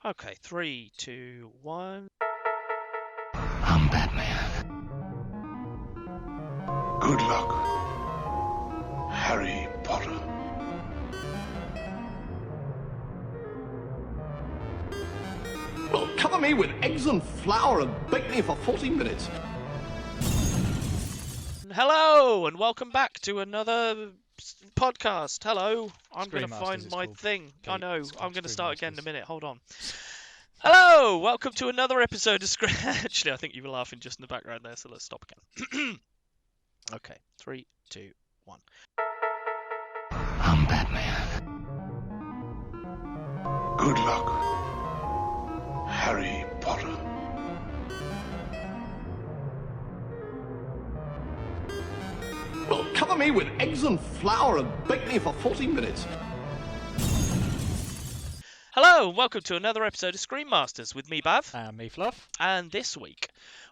Okay, 3, 2, 1. I'm Batman. Good luck, Harry Potter. Well, cover me with eggs and flour and bake me for 40 minutes. Hello, and welcome back to another podcast. Hello, I'm going to Screenmasters, find it's my called. thing. I Pete, know, it's I'm called going to start again in a Screenmasters. minute. Hold on. Hello, welcome to another episode of Screen. Actually, I think you were laughing just in the background there, so let's stop again. Okay, 3, 2, 1. I'm Batman. Good luck, Harry Potter. Well, cover me with eggs and flour and bake me for 40 minutes. Hello, and welcome to another episode of Screenmasters with me, Bav. And me, Fluff. And this week,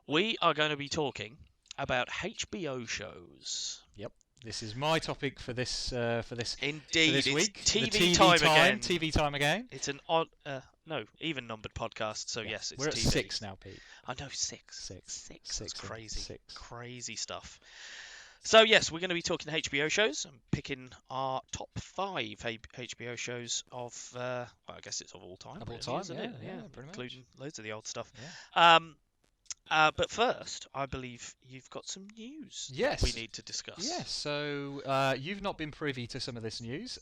we are going to be talking about HBO shows. Yep. This is my topic for this Indeed, this it's week. TV, The time again. TV time again. It's an odd, no, even numbered podcast. So Yeah. yes, it's We're at TV. 6 now, Pete. I know, six. Six. That's Six, crazy. six. Crazy stuff. So yes, we're going to be talking HBO shows and picking our top 5 HBO shows of, well, I guess it's of all time. Of all really, time, isn't yeah, it? yeah, pretty much. Including loads of the old stuff. Yeah. But first, I believe you've got some news Yes. that we need to discuss. Yes. So you've not been privy to some of this news.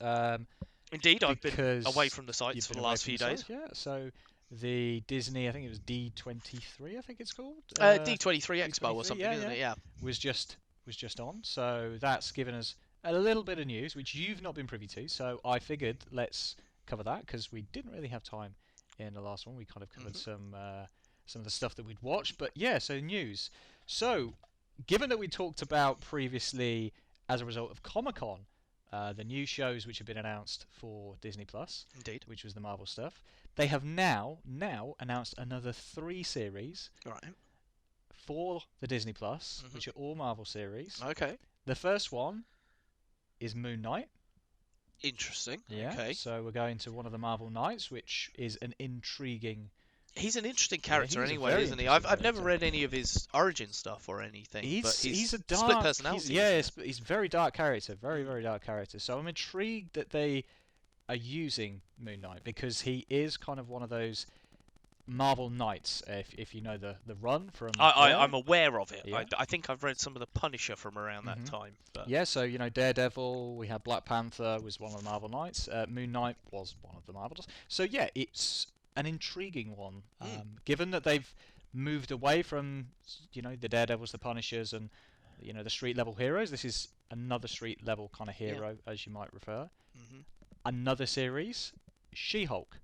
Indeed, I've been because away from the you've sites for been the away last from few the days. sites, Yeah. So the Disney, I think it was D23, I think it's called. D23 Expo or D23, something, yeah, isn't it? Yeah. was just on. So that's given us a little bit of news which you've not been privy to. So I figured let's cover that because we didn't really have time in the last one. We kind of covered some of the stuff that we'd watched. But yeah, so news. So given that we talked about previously as a result of Comic-Con, the new shows which have been announced for Disney Plus, Indeed. which was the Marvel stuff, they have now announced another 3 series All right. for the Disney Plus, which are all Marvel series. Okay. The first one is Moon Knight. Interesting. Yeah. Okay. So we're going to one of the Marvel Knights, which is an intriguing. He's an interesting character he's a anyway, very isn't he? interesting I've never character. read any of his origin stuff or anything. But He's a dark, split personality. He's very dark character, very dark character. So I'm intrigued that they are using Moon Knight because he is kind of one of those Marvel Knights. If you know the run from. I'm aware of it. Yeah. I think I've read some of the Punisher from around that time. But Yeah, so Daredevil, we had Black Panther was one of the Marvel Knights. Moon Knight was one of the Marvels. So yeah, it's an intriguing one. Given that they've moved away from the Daredevils, the Punishers, and the street level heroes, this is another street level kind of hero, as you might refer. Another series, She-Hulk.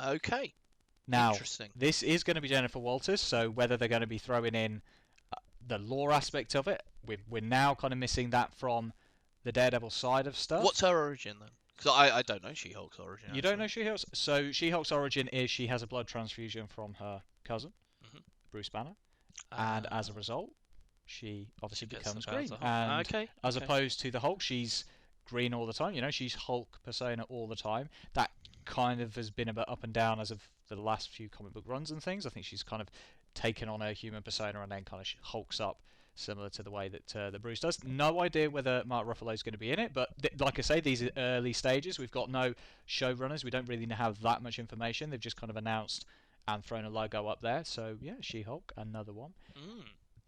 Okay. Now, Interesting. this is going to be Jennifer Walters, so whether they're going to be throwing in the lore aspect of it, we're now kind of missing that from the Daredevil side of stuff. What's her origin then? Because I don't know She-Hulk's origin. You don't know She-Hulk's? So She-Hulk's origin is she has a blood transfusion from her cousin, Bruce Banner, and as a result, she obviously gets becomes the powers green. of Hulk. And as opposed to the Hulk, she's green all the time. She's Hulk persona all the time. That kind of has been a bit up and down as of the last few comic book runs and things. I think she's kind of taken on a human persona and then kind of hulks up, similar to the way that Bruce does. No idea whether Mark Ruffalo is going to be in it, but like I say, these are early stages. We've got no showrunners. We don't really have that much information. They've just kind of announced and thrown a logo up there. So yeah, She-Hulk, another one.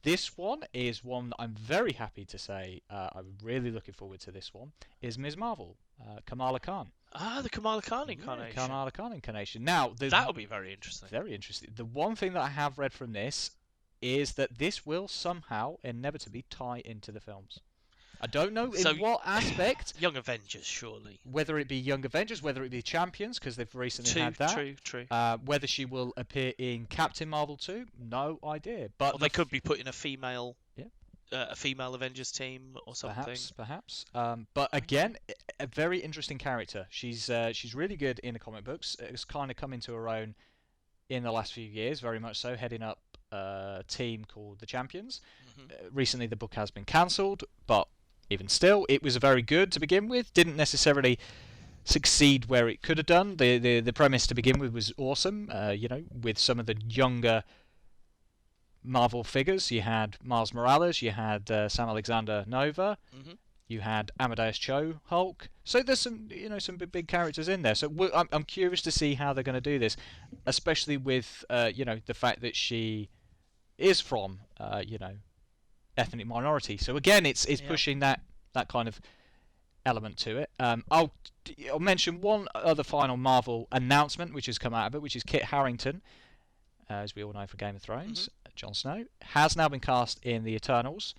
This one is one that I'm very happy to say I'm really looking forward to. This one is Ms. Marvel, Kamala Khan. The Kamala Khan incarnation. Kamala Khan incarnation. Now, that'll be very interesting. Very interesting. The one thing that I have read from this is that this will somehow inevitably tie into the films. I don't know in what aspect. Young Avengers, surely. Whether it be Young Avengers, whether it be Champions, because they've recently had that. True. Whether she will appear in Captain Marvel 2, no idea. But they could be putting a female Avengers team or something. Perhaps. But again, a very interesting character. She's really good in the comic books. It's kind of come into her own in the last few years, very much so, heading up a team called the Champions. Recently, the book has been cancelled, but even still, it was very good to begin with. Didn't necessarily succeed where it could have done. The premise to begin with was awesome. With some of the younger Marvel figures, you had Miles Morales, you had Sam Alexander Nova, you had Amadeus Cho Hulk. So there's some big characters in there. So I'm curious to see how they're going to do this, especially with the fact that she is from ethnic minority. So again, it's pushing that kind of element to it. I'll mention one other final Marvel announcement which has come out of it, which is Kit Harington, as we all know for Game of Thrones. Jon Snow has now been cast in the Eternals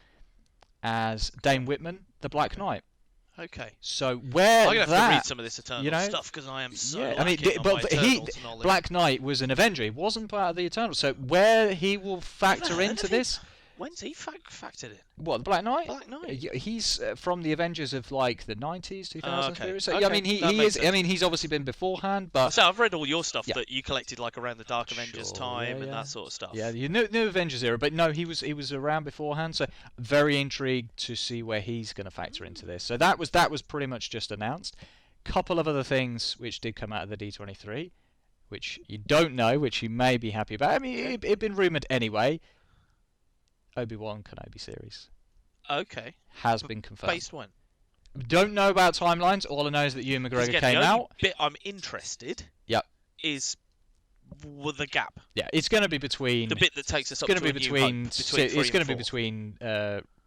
as Dane Whitman, the Black Knight. Okay. So where I'm gonna have to read some of this Eternals stuff because I am so lacking on my Eternals knowledge. Black Knight was an Avenger. He wasn't part of the Eternals. So where he will factor into this? When's he factored in? What, the Black Knight? Black Knight. He's from the Avengers of like the 90s, 2000s. Okay. So Okay. I mean, he is. Sense. I mean, he's obviously been beforehand, but So I've read all your stuff that you collected like around the Dark Avengers Sure, time yeah, and yeah. that sort of stuff. yeah, you know Avengers era. But no, he was around beforehand. So very intrigued to see where he's going to factor into this. So that was pretty much just announced. Couple of other things which did come out of the D23, which you don't know, which you may be happy about. I mean, it'd been rumored anyway. Obi-Wan Kenobi series Okay. has been confirmed. Based when? Don't know about timelines. All I know is that Ewan 'Cause McGregor again, came the only out. bit I'm interested. Yep. Is with the gap. Yeah, it's going to be between. The bit that takes us up It's to going a to be New Hope, between. between It's going to be 4. between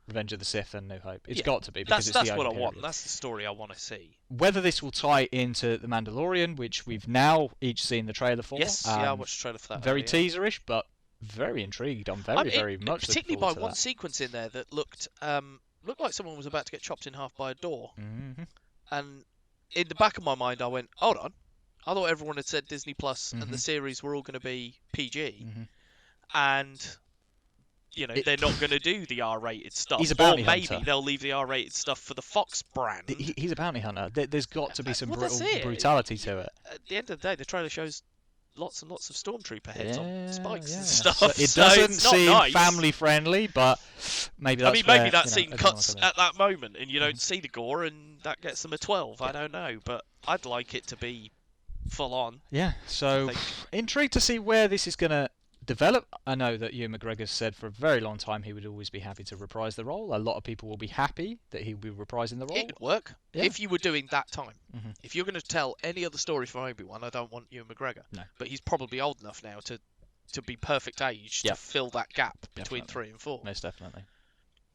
Revenge of the Sith and New Hope. It's Yeah, got to be because That's it's the what I only want. period. That's the story I want to see. Whether this will tie into the Mandalorian, which we've now each seen the trailer for. Yes. Yeah, I watched the trailer for that. Very earlier. teaserish, but very intrigued. I'm very much looking particularly forward by to one that. sequence in there that looked like someone was about to get chopped in half by a door. Mm-hmm. And in the back of my mind, I went, hold on. I thought everyone had said Disney Plus and Mhm. the series were all going to be PG. Mm-hmm. And, they're not going to do the R-rated stuff. He's a bounty or maybe hunter. they'll leave the R-rated stuff for the Fox brand. He's a bounty hunter. There's got to be some Well, that's it. brutality to it. At the end of the day, the trailer shows lots and lots of stormtrooper heads on spikes and yeah. stuff. So it so doesn't it's not seem nice. family friendly, but maybe that's maybe where, that scene everyone cuts will come in. at that moment and you don't see the gore and that gets them a 12. I don't know, but I'd like it to be full on. Yeah, so think. intrigued to see where this is going to develop. I know that Ewan McGregor said for a very long time he would always be happy to reprise the role. A lot of people will be happy that he will be reprising the role. It would work Yeah. if you were doing that time. Mhm. If you're going to tell any other story from Obi-Wan, I don't want Ewan McGregor. No. But he's probably old enough now to be perfect age Yeah. to fill that gap between Definitely. 3 and 4. Most definitely.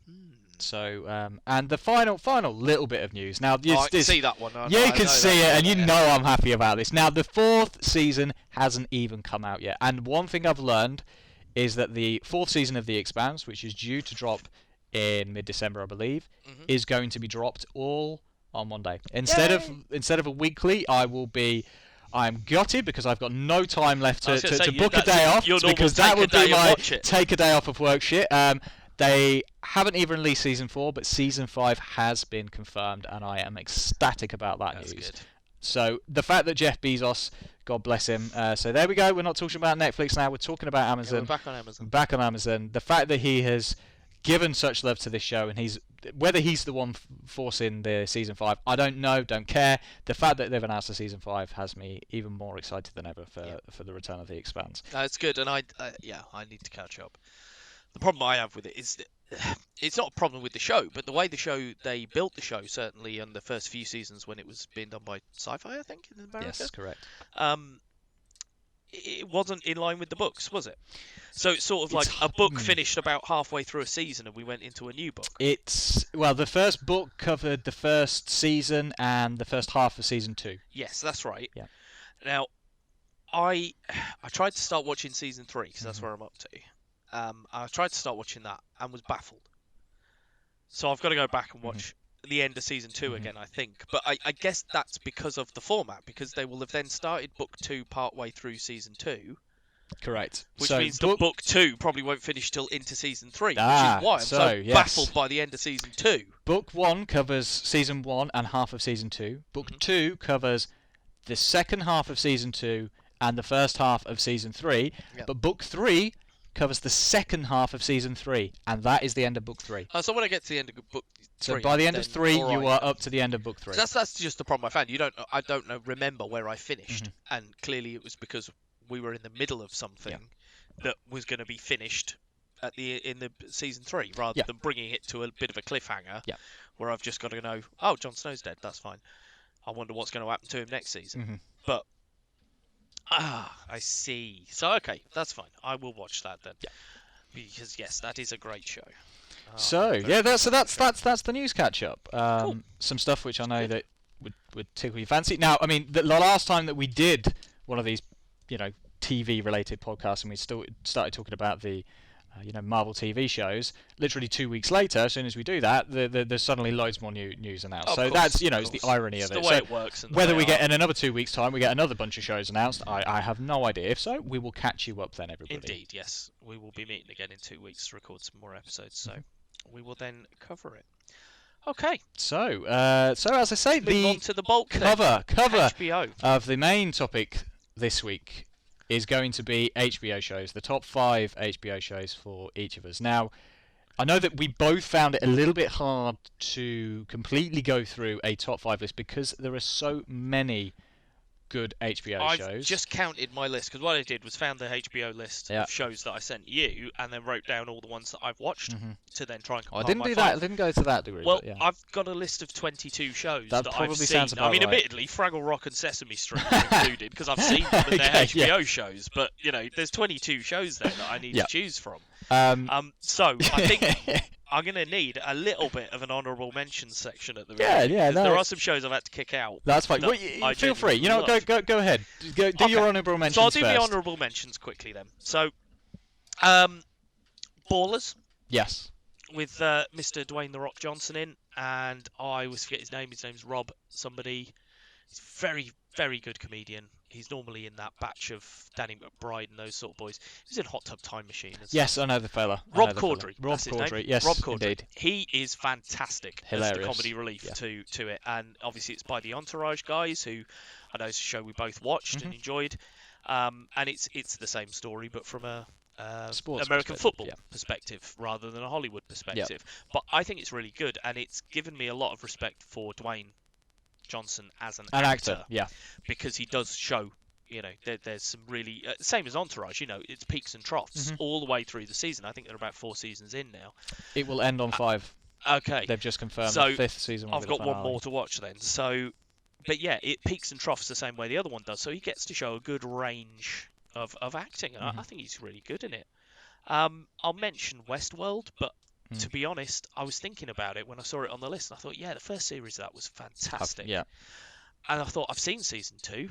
Hmm. So, and the final little bit of news. Now, I can see that one. I can know see that it, one, and you yeah. know I'm happy about this. Now, the 4th season hasn't even come out yet, and one thing I've learned is that the 4th season of The Expanse, which is due to drop in mid-December, I believe, Mhm. is going to be dropped all on one day. Instead of a weekly, I'm gutted because I've got no time left I to, was gonna say, to book a that's day off your normal because that take a would day be and my watch it. take a day off of work shit. They haven't even released season 4, but season 5 has been confirmed, and I am ecstatic about that That's news. good. So the fact that Jeff Bezos, God bless him, so there we go. We're not talking about Netflix now. We're talking about Yeah, Amazon. we're back on Amazon. Back on Amazon. The fact that he has given such love to this show, and whether he's the one forcing the season 5, I don't know, don't care. The fact that they've announced the season 5 has me even more excited than ever for the return of The Expanse. It's good, and I need to catch up. The problem I have with it is that it's not a problem with the show, but the way they built the show, certainly in the first few seasons when it was being done by Sci-Fi, I think, in America. Yes, correct. It wasn't in line with the books, was it? So it's sort of like a book finished about halfway through a season and we went into a new book. The first book covered the first season and the first half of season 2. Yes, that's right. Yeah. Now, I tried to start watching season 3 because that's Mhm. where I'm up to. I tried to start watching that and was baffled. So I've got to go back and watch the end of season 2 again, I think. But I guess that's because of the format, because they will have then started book 2 partway through season 2. Correct. Which so means that book 2 probably won't finish till into season 3, which Ah, is why I'm so, so yes. baffled by the end of season 2. Book 1 covers season 1 and half of season 2. Book 2 covers the second half of season 2 and the first half of season 3. Yep. But book 3 covers the second half of season 3, and that is the end of book 3. So when I get to the end of book 3, So by the end of then 3, all you right. are up to the end of book 3. That's just the problem I found. I don't know. Remember where I finished, and clearly it was because we were in the middle of something that was going to be finished in the season 3, rather than bringing it to a bit of a cliffhanger, where I've just got to know, oh, Jon Snow's dead. That's fine. I wonder what's going to happen to him next season. But I see. So okay, that's fine. I will watch that then. Because yes, that is a great show. So that's the news catch up. Cool. Some stuff which I know that would tickle your fancy. Now, I mean, the last time that we did one of these, TV related podcasts, and we still started talking about the Marvel TV shows, literally 2 weeks later, as soon as we do that, there's suddenly loads more news announced. Of so course, that's of it's the course. irony It's of it. the way So it works. And whether we get in another 2 weeks' time, we get another bunch of shows announced, I have no idea. If so, we will catch you up then, everybody. Indeed, yes. We will be meeting again in 2 weeks to record some more episodes, so we will then cover it. Okay. So as I say, Move on to the bulk then. cover HBO. of the main topic this week is going to be HBO shows, the top 5 HBO shows for each of us. Now, I know that we both found it a little bit hard to completely go through a top 5 list because there are so many good HBO I've shows. just counted my list, because what I did was found the HBO list of shows that I sent you, and then wrote down all the ones that I've watched to then try and compile I didn't my do five. that. I didn't go to that degree. Well, but yeah. I've got a list of 22 shows That that probably I've seen. sounds about I mean, right. admittedly, Fraggle Rock and Sesame Street are included, because I've seen them and they're Okay, HBO shows. But, there's 22 shows there that I need to choose from. So, I think I'm going to need a little bit of an honourable mentions section at the beginning. Yeah, There are some shows I've had to kick out. That's fine. that Well, I feel free. genuinely love. Go ahead. Do your honourable mentions So I'll do first. the honourable mentions quickly then. So, Ballers Yes. with Mr. Dwayne The Rock Johnson in, and I always forget his name. His name's Rob somebody. He's a very, very good comedian. He's normally in that batch of Danny McBride and those sort of boys. He's in Hot Tub Time Machine. And Yes, I know the fella. Rob Corddry. Rob That's his name. Corddry. Yes, Rob Corddry. indeed. He is fantastic Hilarious. as the comedy relief to it, and obviously it's by the Entourage guys, who I know is a show we both watched and enjoyed. And it's the same story, but from a Sports American perspective, football yeah. perspective rather than a Hollywood perspective. But I think it's really good, and it's given me a lot of respect for Dwayne Johnson as an actor, yeah. because he does show, there's some really same as Entourage. It's peaks and troughs all the way through the season. I think they're about 4 seasons in now. It will end on 5. Okay, They've just confirmed so the 5th season. Will I've be the got one finale. more to watch then. So, but yeah, it peaks and troughs the same way the other one does. So he gets to show a good range of acting, and I think he's really good in it. I'll mention Westworld, but to be honest, I was thinking about it when I saw it on the list, and I thought, yeah, the first series of that was fantastic. Yeah. And I thought, I've seen season 2.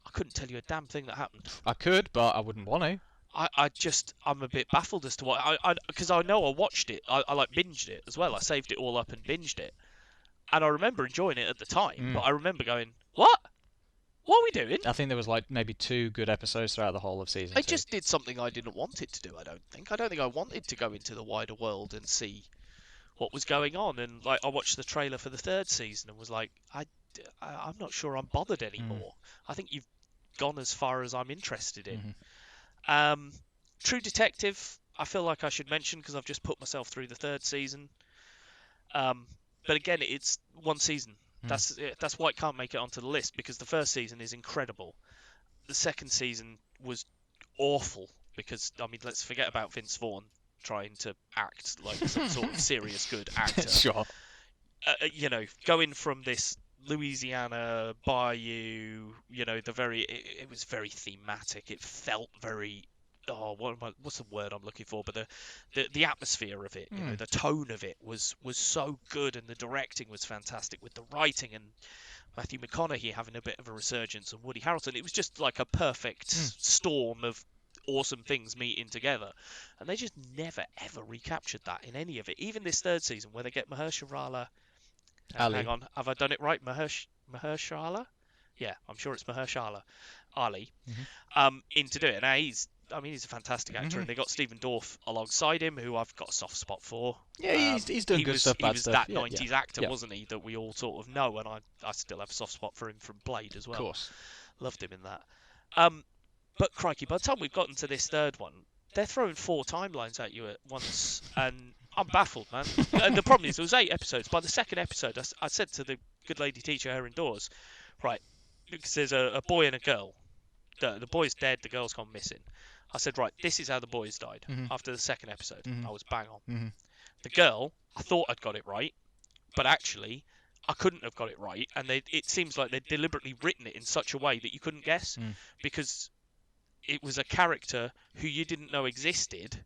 I couldn't tell you a damn thing that happened. I could, but I wouldn't want to. I'm a bit baffled as to what because I know I watched it. I like binged it as well. I saved it all up and binged it, and I remember enjoying it at the time. But I remember going, "What? What are we doing?" I think there was maybe 2 good episodes throughout the whole of season 2. It just did something I didn't want it to do. I don't think I wanted to go into the wider world and see what was going on. And I watched the trailer for the 3rd season and was like, I'm not sure I'm bothered anymore. I think you've gone as far as I'm interested in. True Detective, I feel like I should mention because I've just put myself through the 3rd season. But again, it's one season. That's why it can't make it onto the list, because the 1st season is incredible. The 2nd season was awful because, I mean, let's forget about Vince Vaughn trying to act like some sort of serious good actor. Sure. Going from this Louisiana bayou, it was very thematic. It felt very, what's the word I'm looking for? But the atmosphere of it, the tone of it was so good, and the directing was fantastic with the writing and Matthew McConaughey having a bit of a resurgence, and Woody Harrelson. It was just like a perfect storm of awesome things meeting together, and they just never ever recaptured that in any of it. Even this 3rd season, where they get Mahershala Ali. Hang on, have I done it right? Mahershala? Yeah, I'm sure it's Mahershala Ali. In to do it. Now he's a fantastic actor, and they got Stephen Dorff alongside him, who I've got a soft spot for. Yeah, he's doing good stuff. He was stuff. that 90s actor, wasn't he? That we all sort of know, and I still have a soft spot for him from Blade as well. Of course. Loved him in that. But crikey, by the time we've gotten to this 3rd one, they're throwing 4 timelines at you at once, and I'm baffled, man. And the problem is, there was 8 episodes. By the second episode, I said to the good lady teacher, her indoors, right, because there's a boy and a girl. The boy's dead, the girl's gone missing. I said, right, this is how the boys died after the second episode. I was bang on. The girl, I thought I'd got it right, but actually, I couldn't have got it right. And it seems like they'd deliberately written it in such a way that you couldn't guess, because it was a character who you didn't know existed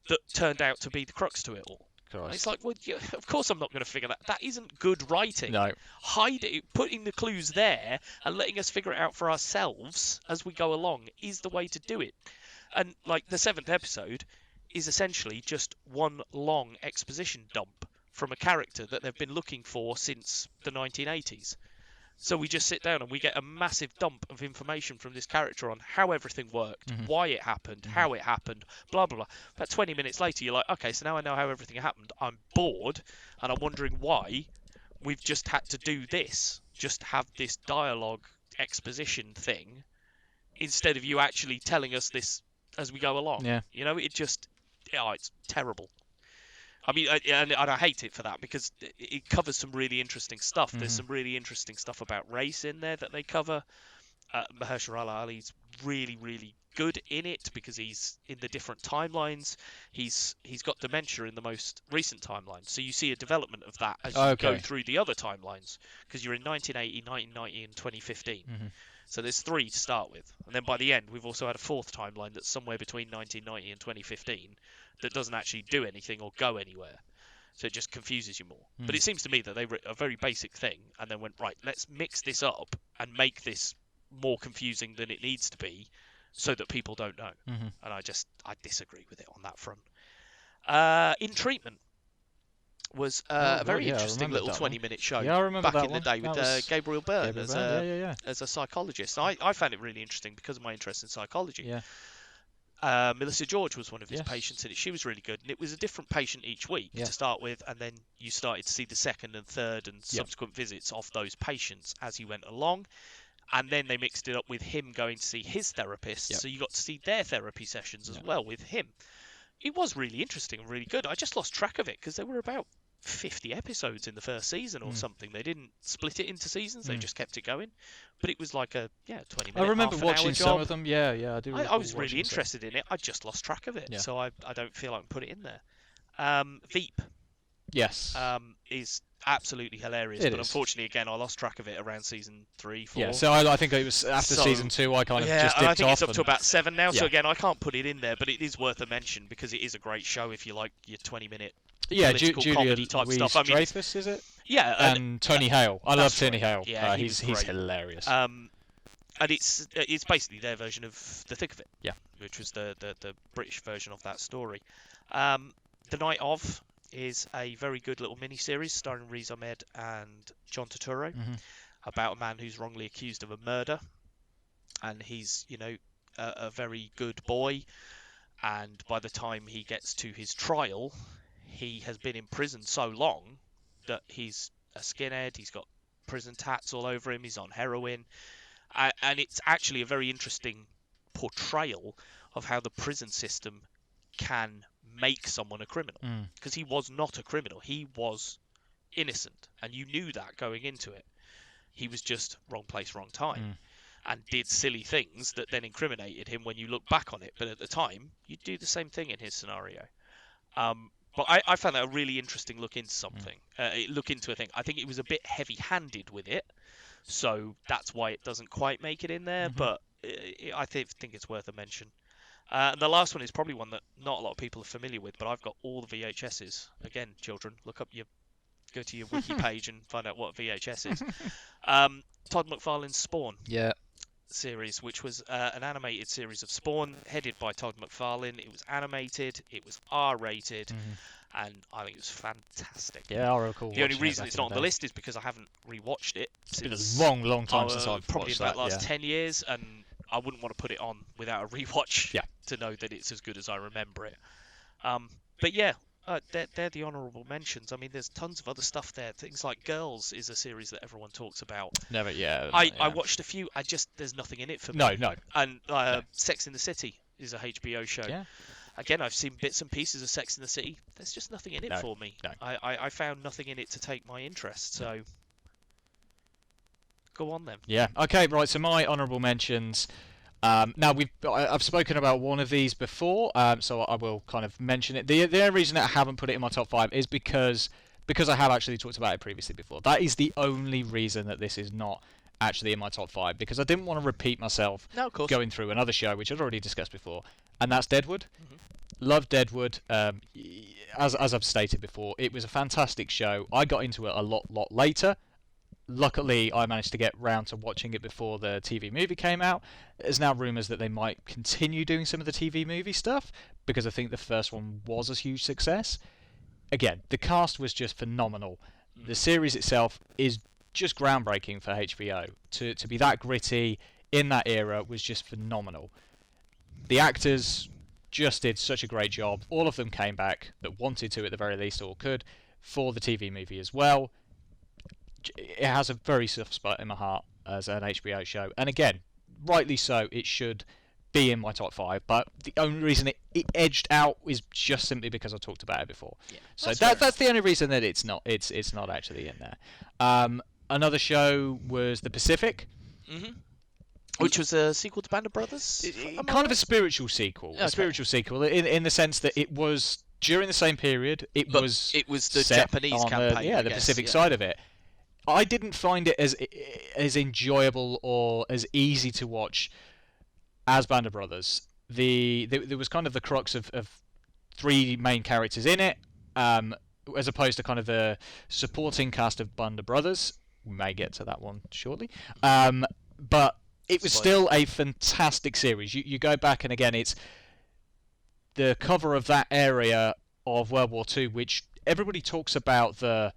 that turned out to be the crux to it all. And it's like, well, yeah, of course I'm not going to figure that. That isn't good writing. No. Hide it, putting the clues there and letting us figure it out for ourselves as we go along is the way to do it. And like the 7th episode is essentially just one long exposition dump from a character that they've been looking for since the 1980s. So we just sit down and we get a massive dump of information from this character on how everything worked, why it happened, how it happened, blah, blah, blah. About 20 minutes later, you're like, okay, so now I know how everything happened. I'm bored, and I'm wondering why we've just had to do this, just have this dialogue exposition thing, instead of you actually telling us this as we go along. Yeah. You know, it's terrible. I mean, and I hate it for that, because it covers some really interesting stuff. There's some really interesting stuff about race in there that they cover. Mahershala Ali's really, really good in it, because he's in the different timelines. He's got dementia in the most recent timeline, so you see a development of that as you go through the other timelines, because you're in 1980, 1990, and 2015. So there's 3 to start with, and then by the end we've also had a 4th timeline that's somewhere between 1990 and 2015 that doesn't actually do anything or go anywhere, so it just confuses you more. But it seems to me that they wrote a very basic thing and then went, right, let's mix this up and make this more confusing than it needs to be, so that people don't know. And I disagree with it on that front. In Treatment was a very interesting little 20-minute show back in the day with Gabriel Byrne as a psychologist. I found it really interesting because of my interest in psychology. Melissa George was one of his patients in it. She was really good, and it was a different patient each week to start with, and then you started to see the second and third and subsequent visits of those patients as you went along. And then they mixed it up with him going to see his therapist, so you got to see their therapy sessions as well with him. It was really interesting and really good. I just lost track of it because there were about 50 episodes in the first season or something. They didn't split it into seasons, they just kept it going. But it was like a 20-minute, I remember watching some job. of them. I do. I was really interested in it. I just lost track of it, so I don't feel I can put it in there. Veep. Yes. Is absolutely hilarious, but unfortunately, again, I lost track of it around season 3, 4. Yeah, so I think it was after season 2. I kind of just dipped off. I think it's up to about 7 now. So again, I can't put it in there, but it is worth a mention because it is a great show if you like your 20-minute political comedy type stuff. I mean, Dreyfus, is it? Yeah, and Tony Hale. I love Tony Hale. Yeah, he's hilarious. And it's basically their version of The Thick of It. Which was the British version of that story. The Night Of is a very good little mini-series starring Riz Ahmed and John Turturro about a man who's wrongly accused of a murder, and he's a very good boy, and by the time he gets to his trial he has been in prison so long that he's a skinhead, he's got prison tats all over him, he's on heroin, and it's actually a very interesting portrayal of how the prison system can make someone a criminal, because he was not a criminal, he was innocent, and you knew that going into it. He was just wrong place, wrong time, and did silly things that then incriminated him when you look back on it, but at the time you'd do the same thing in his scenario. But I found that a really interesting look into something, look into a thing. I think it was a bit heavy-handed with it, so that's why it doesn't quite make it in there, but I think it's worth a mention. And the last one is probably one that not a lot of people are familiar with, but I've got all the VHSs. Again, children, go to your wiki page and find out what VHS is. Todd McFarlane's Spawn series, which was an animated series of Spawn, headed by Todd McFarlane. It was animated, it was R-rated, and I think it was fantastic. Yeah, I recall. The only reason it's not on the list is because I haven't rewatched it. It's been a long time since I've probably watched about that, the last 10 years, and I wouldn't want to put it on without a rewatch to know that it's as good as I remember it. But yeah, they're the honourable mentions. I mean, there's tons of other stuff there. Things like Girls is a series that everyone talks about. Never, I watched a few. There's nothing in it for me. No. And Sex in the City. is a HBO show. Yeah. Again, I've seen bits and pieces of Sex and the City. There's just nothing in it No, for me. no. I found nothing in it to take my interest. So go on then. Yeah. Okay. Right. So my honourable mentions. Now I've spoken about one of these before, so I will kind of mention it. The only reason that I haven't put it in my top 5 is because I have actually talked about it previously before. That is the only reason that this is not actually in my top 5, because I didn't want to repeat myself going through another show which I'd already discussed before, and that's Deadwood. Love Deadwood. As I've stated before, it was a fantastic show. I got into it a lot later. Luckily, I managed to get round to watching it before the TV movie came out. There's now rumours that they might continue doing some of the TV movie stuff, because I think the first one was a huge success. Again, the cast was just phenomenal. The series itself is just groundbreaking for HBO. To be that gritty in that era was just phenomenal. The actors just did such a great job. All of them came back that wanted to, at the very least, or could, for the TV movie as well. It has a very soft spot in my heart as an HBO show, and again, rightly so, it should be in my top 5, but the only reason it edged out is just simply because I talked about it before. Yeah, so that's the only reason that it's not actually in there. Another show was The Pacific, which was a sequel to Band of Brothers. Kind of a spiritual sequel. Okay. A spiritual sequel in the sense that it was during the same period. It was the Japanese campaign. The Pacific side of it. I didn't find it as enjoyable or as easy to watch as Band of Brothers. There was kind of the crux of 3 main characters in it, as opposed to kind of the supporting cast of Band of Brothers. We may get to that one shortly. But it was still a fantastic series. You go back, and again, it's the cover of that area of World War II, which everybody talks about the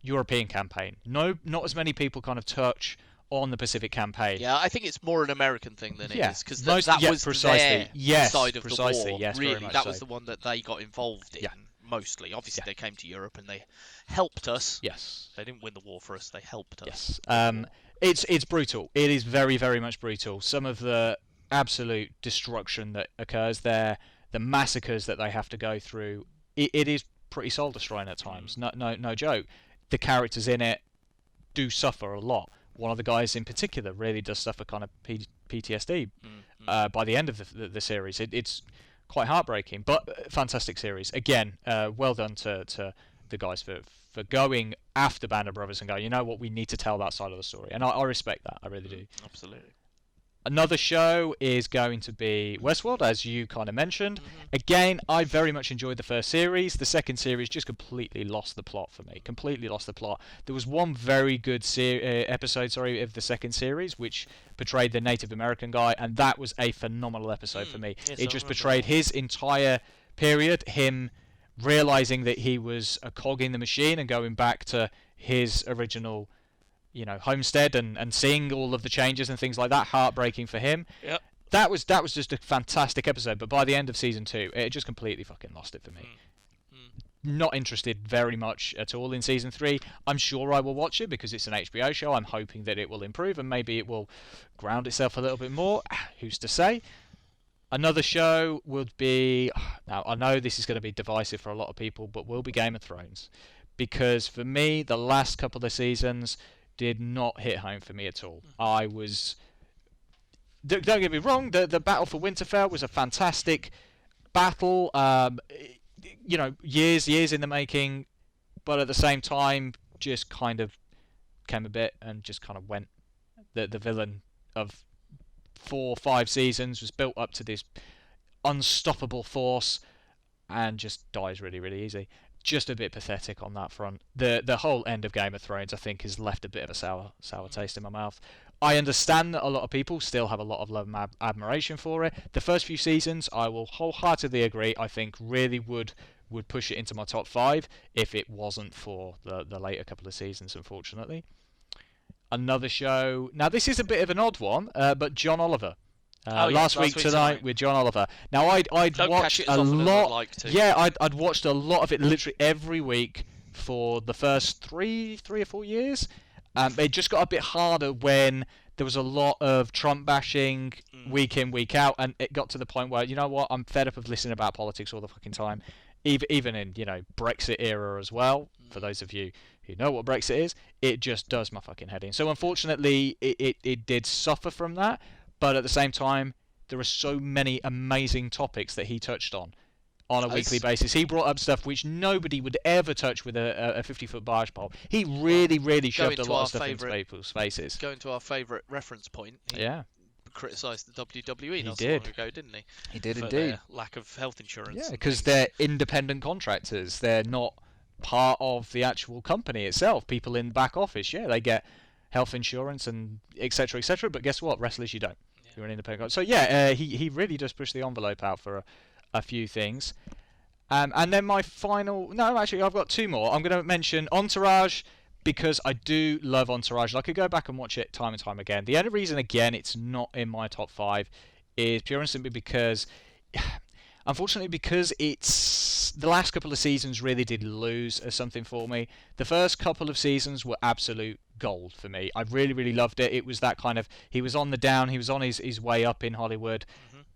European campaign. No, not as many people kind of touch on the Pacific campaign. Yeah, I think it's more an American thing than it is, because that was precisely their side of the war. Yes, really, that was the one that they got involved in. Mostly, obviously, they came to Europe and they helped us. Yes, they didn't win the war for us; they helped us. Yes, it's brutal. It is very, very much brutal. Some of the absolute destruction that occurs there, the massacres that they have to go through, it is pretty soul destroying at times. No joke. The characters in it do suffer a lot. One of the guys in particular really does suffer kind of PTSD by the end of the series. It's quite heartbreaking, but fantastic series. Again, well done to the guys for going after Band of Brothers and going, you know what, we need to tell that side of the story. And I respect that. I really do. Absolutely. Another show is going to be Westworld, as you kind of mentioned. Again, I very much enjoyed the first series. The second series just completely lost the plot for me. Completely lost the plot. There was one very good episode, of the second series, which portrayed the Native American guy, and that was a phenomenal episode for me. Yes, it just portrayed his entire period, him realizing that he was a cog in the machine and going back to his original homestead and seeing all of the changes and things like that. Heartbreaking for him. Yep. That was just a fantastic episode, but by the end of season 2, it just completely fucking lost it for me. Not interested very much at all in season 3. I'm sure I will watch it because it's an HBO show. I'm hoping that it will improve and maybe it will ground itself a little bit more. Who's to say? Another show would be, now I know this is going to be divisive for a lot of people, but will be Game of Thrones. Because for me, the last couple of seasons did not hit home for me at all. I was... Don't get me wrong, the battle for Winterfell was a fantastic battle, years in the making, but at the same time, just kind of came a bit and just kind of went. The villain of 4 or 5 seasons was built up to this unstoppable force and just dies really, really easy. Just a bit pathetic on that front. The whole end of Game of Thrones, I think, has left a bit of a sour taste in my mouth. I understand that a lot of people still have a lot of love and admiration for it. The first few seasons, I will wholeheartedly agree, I think really would push it into my top 5 if it wasn't for the later couple of seasons, unfortunately. Another show... Now, this is a bit of an odd one, but John Oliver. Last week tonight with John Oliver. Now I'd watched a lot. Yeah, I'd watched a lot of it literally every week for the first three or 4 years. It just got a bit harder when there was a lot of Trump bashing week in, week out, and it got to the point where, you know what, I'm fed up of listening about politics all the fucking time. Even in, Brexit era as well, for those of you who know what Brexit is, it just does my fucking head in. So unfortunately, it did suffer from that, but at the same time, there are so many amazing topics that he touched on a weekly basis. He brought up stuff which nobody would ever touch with a 50-foot barge pole. He really shoved a lot of stuff into people's faces. Going to our favourite reference point, he criticised the WWE not so long ago, didn't he? He did for indeed. Their lack of health insurance. Yeah, because they're independent contractors. They're not part of the actual company itself. People in the back office, they get health insurance and etc. etc. But guess what? Wrestlers, you don't. Yeah. You're an independent. So he really does push the envelope out for a few things. And then my final... No, actually, I've got two more. I'm going to mention Entourage, because I do love Entourage. I could go back and watch it time and time again. The only reason, again, it's not in my top 5 is pure and simply because... Unfortunately, because it's... The last couple of seasons really did lose something for me. The first couple of seasons were absolute gold for me. I really loved it. It was that kind of... He was on the down. He was on his way up in Hollywood.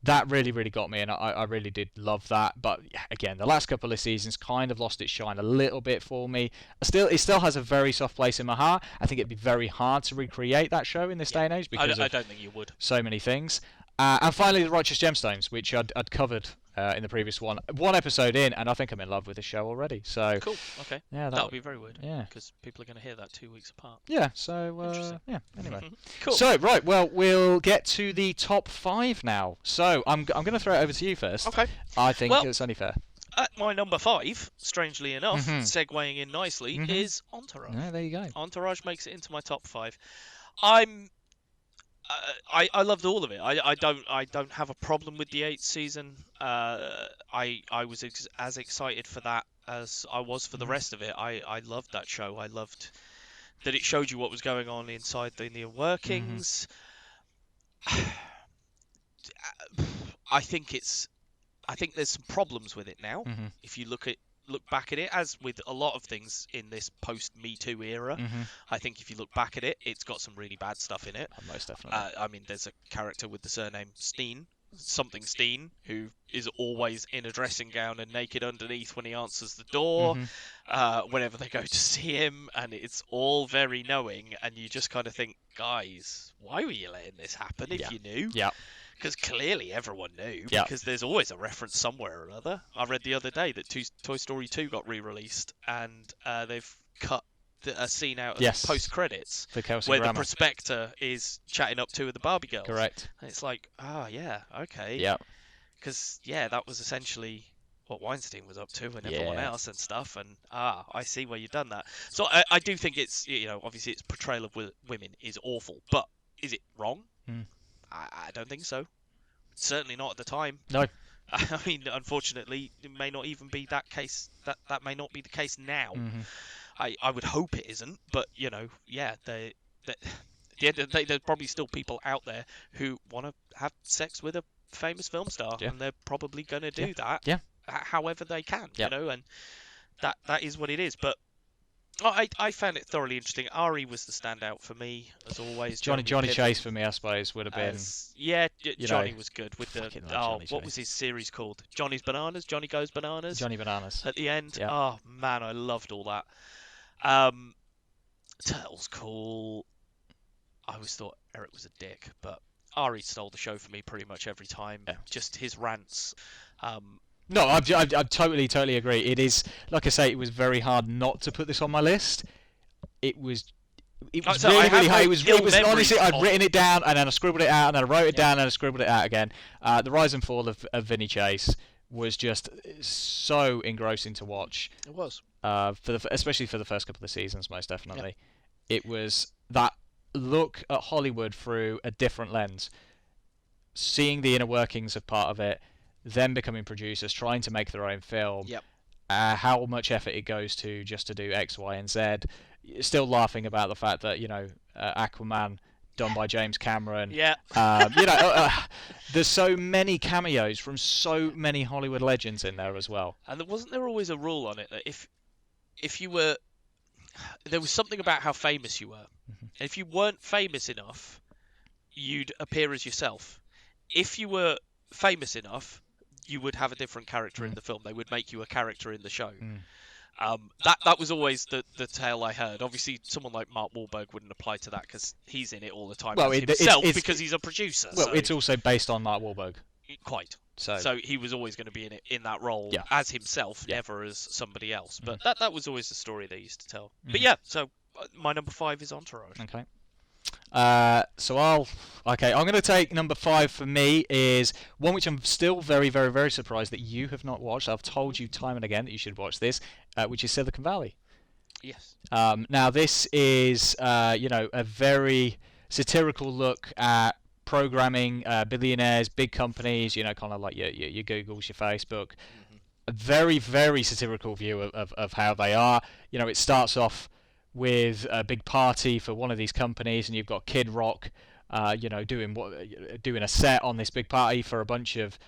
That really got me, and I really did love that. But again, the last couple of seasons kind of lost its shine a little bit for me. It still has a very soft place in my heart. I think it'd be very hard to recreate that show in this day and age because I don't think you would. So many things. And finally, The Righteous Gemstones, which I'd covered in the previous one episode in, and I think I'm in love with the show already. So cool. Okay. Yeah, that'll be very weird. Yeah. Because people are going to hear that 2 weeks apart. Yeah. So Anyway. Cool. So right, well, we'll get to the top 5 now. So I'm going to throw it over to you first. Okay. I think it's only fair. At my number 5, strangely enough, segueing in nicely, is Entourage. Yeah, there you go. Entourage makes it into my top 5. I loved all of it. I don't have a problem with the 8th season. I was as excited for that as I was for the rest of it. I loved that show. I loved that it showed you what was going on inside the inner workings. I think there's some problems with it now. If you look back at it, as with a lot of things in this post-Me Too era, I think if you look back at it, it's got some really bad stuff in it. Most definitely. I mean, there's a character with the surname Steen, who is always in a dressing gown and naked underneath when he answers the door, whenever they go to see him, and it's all very knowing, and you just kind of think, guys, why were you letting this happen if you knew? Yeah. Because clearly everyone knew, because there's always a reference somewhere or other. I read the other day that Toy Story 2 got re-released, and they've cut a scene out of the post-credits where the prospector is chatting up two of the Barbie girls. Correct. And it's like, okay. Yeah. Because, that was essentially what Weinstein was up to and everyone else and stuff, and I see where you've done that. So I do think it's, obviously its portrayal of women is awful, but is it wrong? I don't think so. Certainly not at the time. No. I mean, unfortunately, it may not even be that case. That may not be the case now. I would hope it isn't, but at the end of the day, there's probably still people out there who want to have sex with a famous film star, and they're probably going to do that. However they can, and that is what it is. But I found it thoroughly interesting. Ari was the standout for me, as always. Johnny Chase for me, I suppose, would have been. Johnny was good with the. What was his series called? Johnny's Bananas. Johnny Goes Bananas. Johnny Bananas. At the end. Yeah. Oh man, I loved all that. Turtle's cool. I always thought Eric was a dick, but Ari stole the show for me pretty much every time. Yeah. Just his rants. No, I totally agree. It is, like I say, it was very hard not to put this on my list. It was really hard. It was honestly, I'd written it down and then I scribbled it out and then I wrote it down and I scribbled it out again. The rise and fall of Vinny Chase was just so engrossing to watch. It was. Especially for the first couple of seasons, most definitely. Yeah. It was that look at Hollywood through a different lens, seeing the inner workings of part of it, them becoming producers, trying to make their own film, how much effort it goes to just to do X, Y, and Z. Still laughing about the fact that Aquaman done by James Cameron. There's so many cameos from so many Hollywood legends in there as well. And wasn't there always a rule on it that if you were, there was something about how famous you were. And if you weren't famous enough, you'd appear as yourself. If you were famous enough, you would have a different character in the film. They would make you a character in the show. That was always the tale I heard. Obviously, someone like Mark Wahlberg wouldn't apply to that because he's in it all the time as himself because he's a producer. Well, so. it's also based on Mark Wahlberg. Quite. So he was always going to be in that role Yeah. as himself, Yeah. never as somebody else. But that was always the story they used to tell. But Mhm. yeah, so my number 5 is Entourage. Okay. I'm going to take number 5 for me is one which I'm still very, very, very surprised that you have not watched. I've told you time and again that you should watch this, which is Silicon Valley. Yes. Now this is, a very satirical look at programming, billionaires, big companies, kind of like your Googles, your Facebook. A very, very satirical view of how they are. It starts off with a big party for one of these companies, and you've got Kid Rock, doing a set on this big party for a bunch of,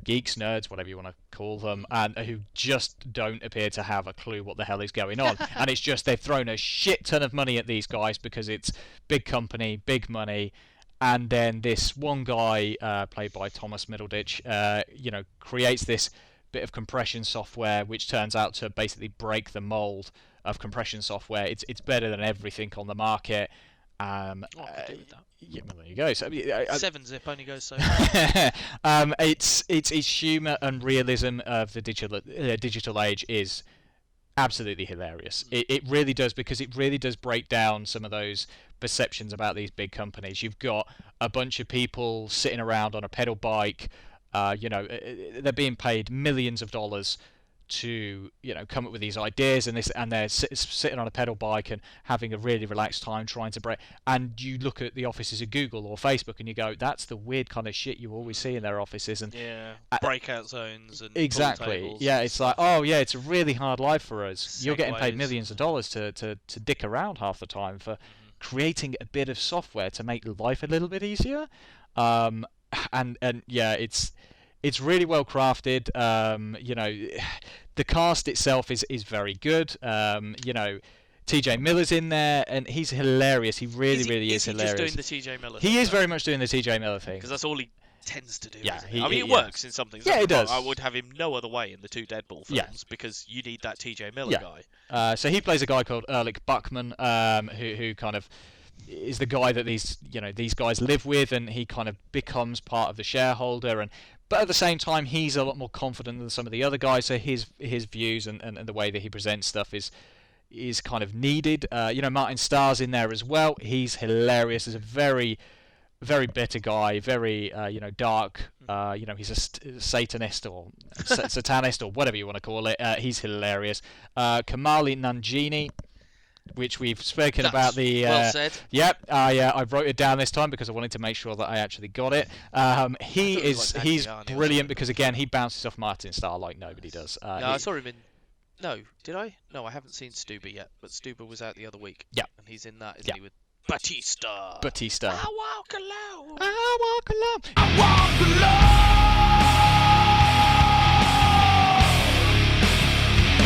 geeks, nerds, whatever you want to call them, and who just don't appear to have a clue what the hell is going on. And it's just they've thrown a shit ton of money at these guys because it's big company, big money. And then this one guy, played by Thomas Middleditch, creates this bit of compression software which turns out to basically break the mold of compression software. It's better than everything on the market. I could do with that. Yeah, well, there you go. So 7-zip only goes so. Its humour and realism of the digital age is absolutely hilarious. It really does, because it really does break down some of those perceptions about these big companies. You've got a bunch of people sitting around on a pedal bike. They're being paid millions of dollars to come up with these ideas, and they're sitting on a pedal bike and having a really relaxed time trying to break. And you look at the offices of Google or Facebook and you go, that's the weird kind of shit you always see in their offices. And breakout zones and exactly, yeah, it's like, oh yeah, it's a really hard life for us. You're getting paid millions of dollars to dick around half the time for creating a bit of software to make life a little bit easier. And yeah, it's really well crafted. The cast itself is very good. TJ Miller's in there, and he's hilarious. He really is hilarious. Is he just doing the TJ Miller thing? He is very much doing the TJ Miller thing. Because that's all he tends to do. Yeah, it works in some things. Yeah, it does. I would have him no other way in the 2 Deadpool films because you need that TJ Miller guy. So he plays a guy called Erlich Buckman, who kind of is the guy that these guys live with, and he kind of becomes part of the shareholder. But at the same time, he's a lot more confident than some of the other guys. So his views and the way that he presents stuff is kind of needed. Martin Starr's in there as well. He's hilarious. He's a very, very bitter guy. Very dark. He's a Satanist or satanist or whatever you want to call it. He's hilarious. Kamali Nanjiani, which we've spoken about. Well said. Yep, I wrote it down this time because I wanted to make sure that I actually got it. He's brilliant because again he bounces off Martin Starr like nobody does. I saw him in. No, did I? No, I haven't seen Stuber yet, but Stuber was out the other week. Yeah, and he's in that, isn't he, with Batista? Batista. I walk alone. I walk alone. I walk alone.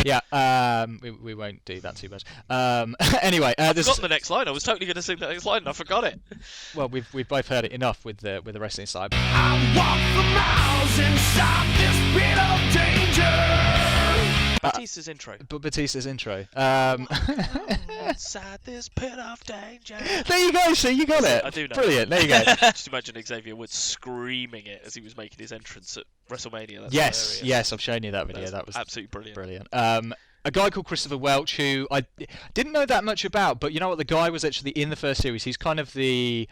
Yeah, we won't do that too much. Anyway, I forgot the next line. I was totally going to sing the next line and I forgot it. Well, we've both heard it enough with the wrestling side. I walk for miles inside this pit of danger. Batista's intro. But Batista's intro. Inside this pit of danger. There you go. So you got it. I do know. Brilliant. There you go. Just imagine Xavier Woods screaming it as he was making his entrance at WrestleMania. That's yes, I've shown you that video. That was absolutely brilliant. A guy called Christopher Welch, who I didn't know that much about, but you know what? The guy was actually in the first series. He's kind of the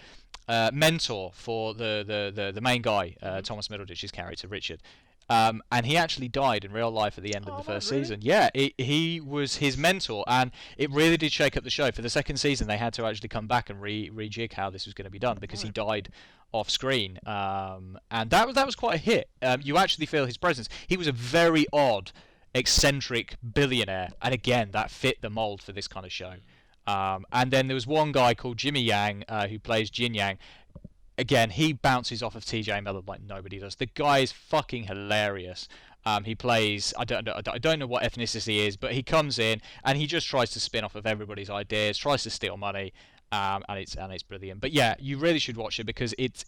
mentor for the main guy, Thomas Middleditch's character, Richard. And he actually died in real life at the end of the first season. Yeah, he was his mentor, and it really did shake up the show. For the second season, they had to actually come back and rejig how this was going to be done because he died off screen, and that was quite a hit. You actually feel his presence. He was a very odd, eccentric billionaire, and again, that fit the mold for this kind of show. And then there was one guy called Jimmy Yang who plays Jin Yang. Again, he bounces off of TJ Miller like nobody does. The guy is fucking hilarious. He plays, I don't know what ethnicity he is, but he comes in and he just tries to spin off of everybody's ideas, tries to steal money, and it's brilliant. But yeah, you really should watch it because it's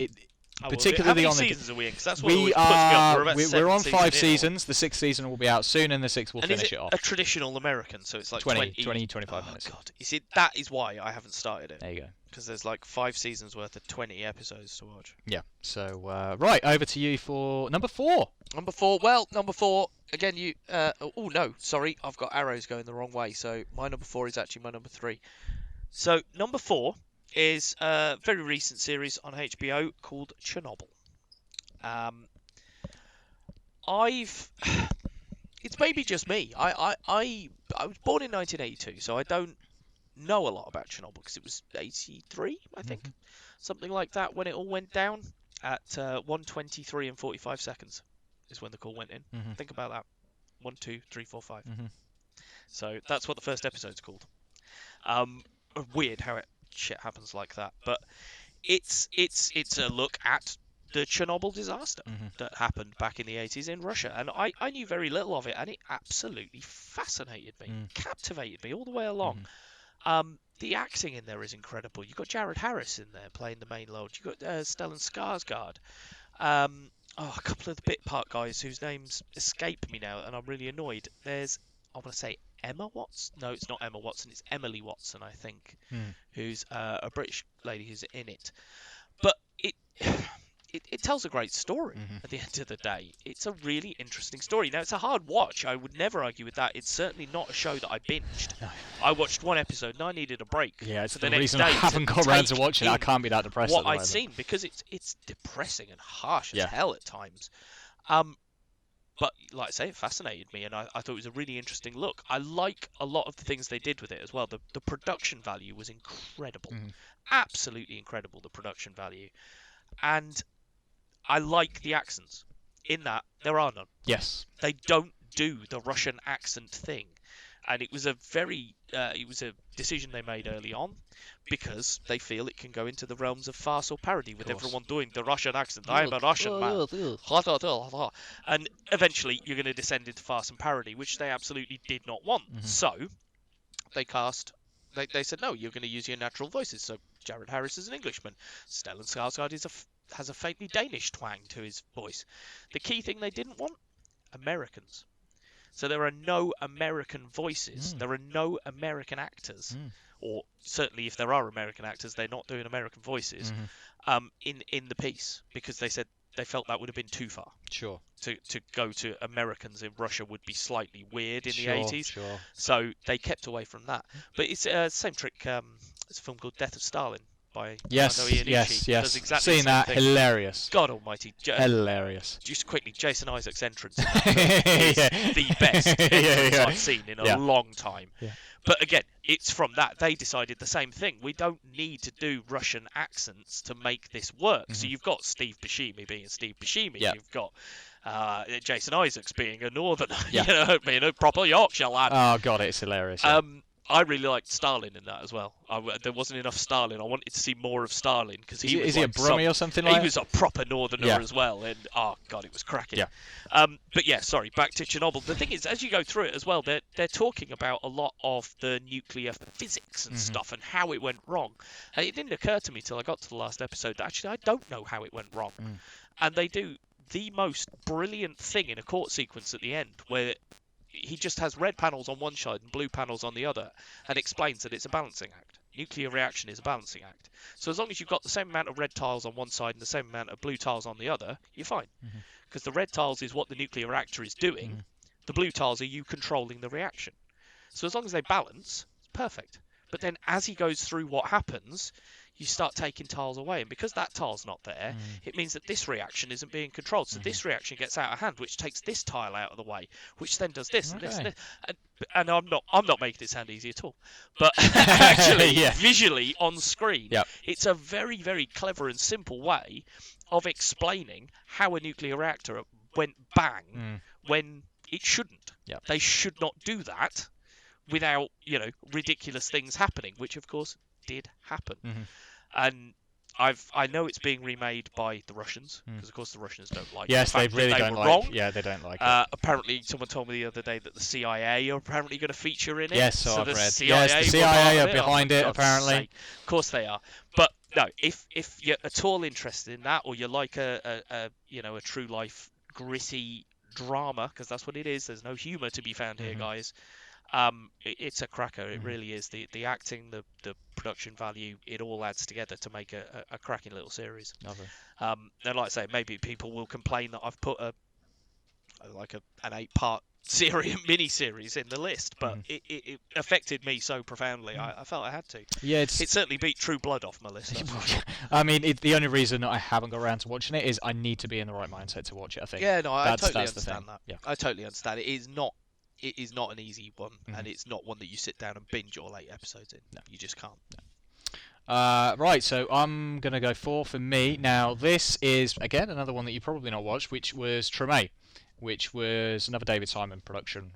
How particularly many on the. seasons are we in? Because that's what We always puts me off. are. About We're on 5 in, or- seasons. The 6th season will be out soon, and the 6th will And finish is it it off. a traditional American? So it's like 20, 25 oh, minutes. God. You see, that is why I haven't started it. There you go. Because there's like 5 seasons worth of 20 episodes to watch. Yeah. So right, over to you for number 4. Number 4. Well, number 4. Again, you. Oh no, sorry, I've got arrows going the wrong way. So my number 4 is actually my number 3. So number 4 is a very recent series on HBO called Chernobyl. It's maybe just me. I was born in 1982, so I don't know a lot about Chernobyl because it was 83, I think, something like that when it all went down at 1:23 and 45 seconds is when the call went in. Think about that. 1, 2, 3, 4, 5. So that's what the first episode's called. Weird how shit happens like that, but it's a look at the Chernobyl disaster that happened back in the 80s in Russia, and I knew very little of it, and it absolutely fascinated me, captivated me all the way along. The acting in there is incredible. You've got Jared Harris in there playing the main load. You've got Stellan Skarsgård. A couple of the bit part guys whose names escape me now, and I'm really annoyed. There's, I want to say Emma Watson. No, it's not Emma Watson. It's Emily Watson, I think, who's a British lady who's in it. But it tells a great story at the end of the day. It's a really interesting story. Now, it's a hard watch. I would never argue with that. It's certainly not a show that I binged. No. I watched one episode and I needed a break. Yeah, it's the reason I haven't got around to watching it. I can't be that depressed what at the I'd moment. seen, because it's depressing and harsh as hell at times. But, like I say, it fascinated me, and I thought it was a really interesting look. I like a lot of the things they did with it as well. The production value was incredible. Absolutely incredible, the production value. And I like the accents. In that, there are none. Yes. They don't do the Russian accent thing. And it was a decision they made early on because they feel it can go into the realms of farce or parody with everyone doing the Russian accent. I am a Russian man. And eventually you're going to descend into farce and parody, which they absolutely did not want. So they they said, no, you're going to use your natural voices. So Jared Harris is an Englishman. Stellan Skarsgård has a faintly Danish twang to his voice. The key thing they didn't want? Americans. So there are no American voices. There are no American actors. Or certainly if there are American actors, they're not doing American voices in the piece, because they said they felt that would have been too far. Sure. To go to Americans in Russia would be slightly weird in the 80s. Sure. So they kept away from that. But it's the same trick. It's a film called Death of Stalin by Yes. Does exactly Seen the same that, thing. hilarious. God almighty. Hilarious. Just quickly, Jason Isaac's entrance in that film is the best entrance I've seen in a long time. Yeah. But again, it's from that. They decided the same thing. We don't need to do Russian accents to make this work. So you've got Steve Buscemi being Steve Buscemi. Yeah. You've got Jason Isaacs being a northerner, being a proper Yorkshire lad. Oh, God, it's hilarious. Yeah. I really liked Stalin in that as well. There wasn't enough Stalin. I wanted to see more of Stalin because Is he a Brummie or something like that? He was a proper northerner as well, and oh god, it was cracking. Yeah. But yeah, sorry. Back to Chernobyl. The thing is, as you go through it as well, they're talking about a lot of the nuclear physics and stuff and how it went wrong. And it didn't occur to me till I got to the last episode that actually I don't know how it went wrong. And they do the most brilliant thing in a court sequence at the end where he just has red panels on one side and blue panels on the other and explains that it's a balancing act. Nuclear reaction is a balancing act. So as long as you've got the same amount of red tiles on one side and the same amount of blue tiles on the other, you're fine. Because the red tiles is what the nuclear reactor is doing. The blue tiles are you controlling the reaction. So as long as they balance, it's perfect. But then as he goes through what happens, you start taking tiles away. And because that tile's not there, it means that this reaction isn't being controlled. So this reaction gets out of hand, which takes this tile out of the way, which then does this and this and this. And I'm not making it sound easy at all. But actually, visually on screen, it's a very, very clever and simple way of explaining how a nuclear reactor went bang when it shouldn't. They should not do that without, ridiculous things happening, which of course did happen. And I know it's being remade by the Russians because of course the Russians don't like Yes, the they fact really that they don't were like. wrong. Yeah, they don't like it. Apparently, someone told me the other day that the CIA are apparently going to feature in it. Yes, so I've the read. CIA Yes, the were CIA part are of behind Oh, it, for God's apparently. sake. Of course they are. But no, if you're at all interested in that, or you like a true life gritty drama, because that's what it is. There's no humour to be found here, guys. It's a cracker. It really is. The acting, the production value, it all adds together to make a cracking little series. Lovely. And like I say, maybe people will complain that I've put an 8-part mini-series in the list, but it affected me so profoundly. I felt I had to. Yeah, It certainly beat True Blood off my list. That's for sure. I mean, the only reason I haven't got around to watching it is I need to be in the right mindset to watch it. I think. Yeah, no, I That's totally the understand thing. that. Yeah. I totally understand. It is not an easy one, and it's not one that you sit down and binge all 8 episodes in. No, you just can't. Right, so I'm going to go 4 for me. Now, this is, again, another one that you probably not watched, which was Treme, which was another David Simon production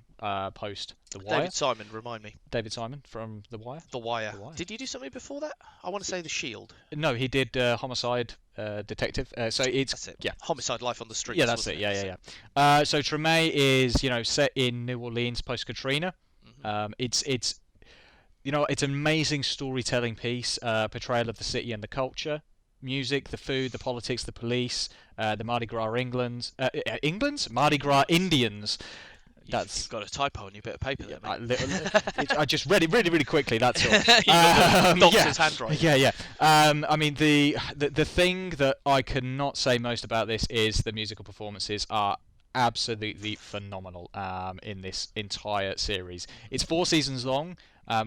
post The Wire. David Simon, remind me. David Simon from The Wire. The Wire. The Wire. Did you do something before that? I want to say The Shield. No, he did Homicide Detective. So it's That's it. Yeah. Homicide: Life on the Streets. Yeah, that's it. Yeah. So Treme is set in New Orleans post Katrina. It's it's an amazing storytelling piece, portrayal of the city and the culture, music, the food, the politics, the police, the Mardi Gras Mardi Gras Indians. You've got a typo on your bit of paper there, mate. I just read it really, really quickly. That's all. Doctor's handwriting. Yeah. I mean, the thing that I cannot say most about this is the musical performances are absolutely phenomenal in this entire series. It's 4 seasons long,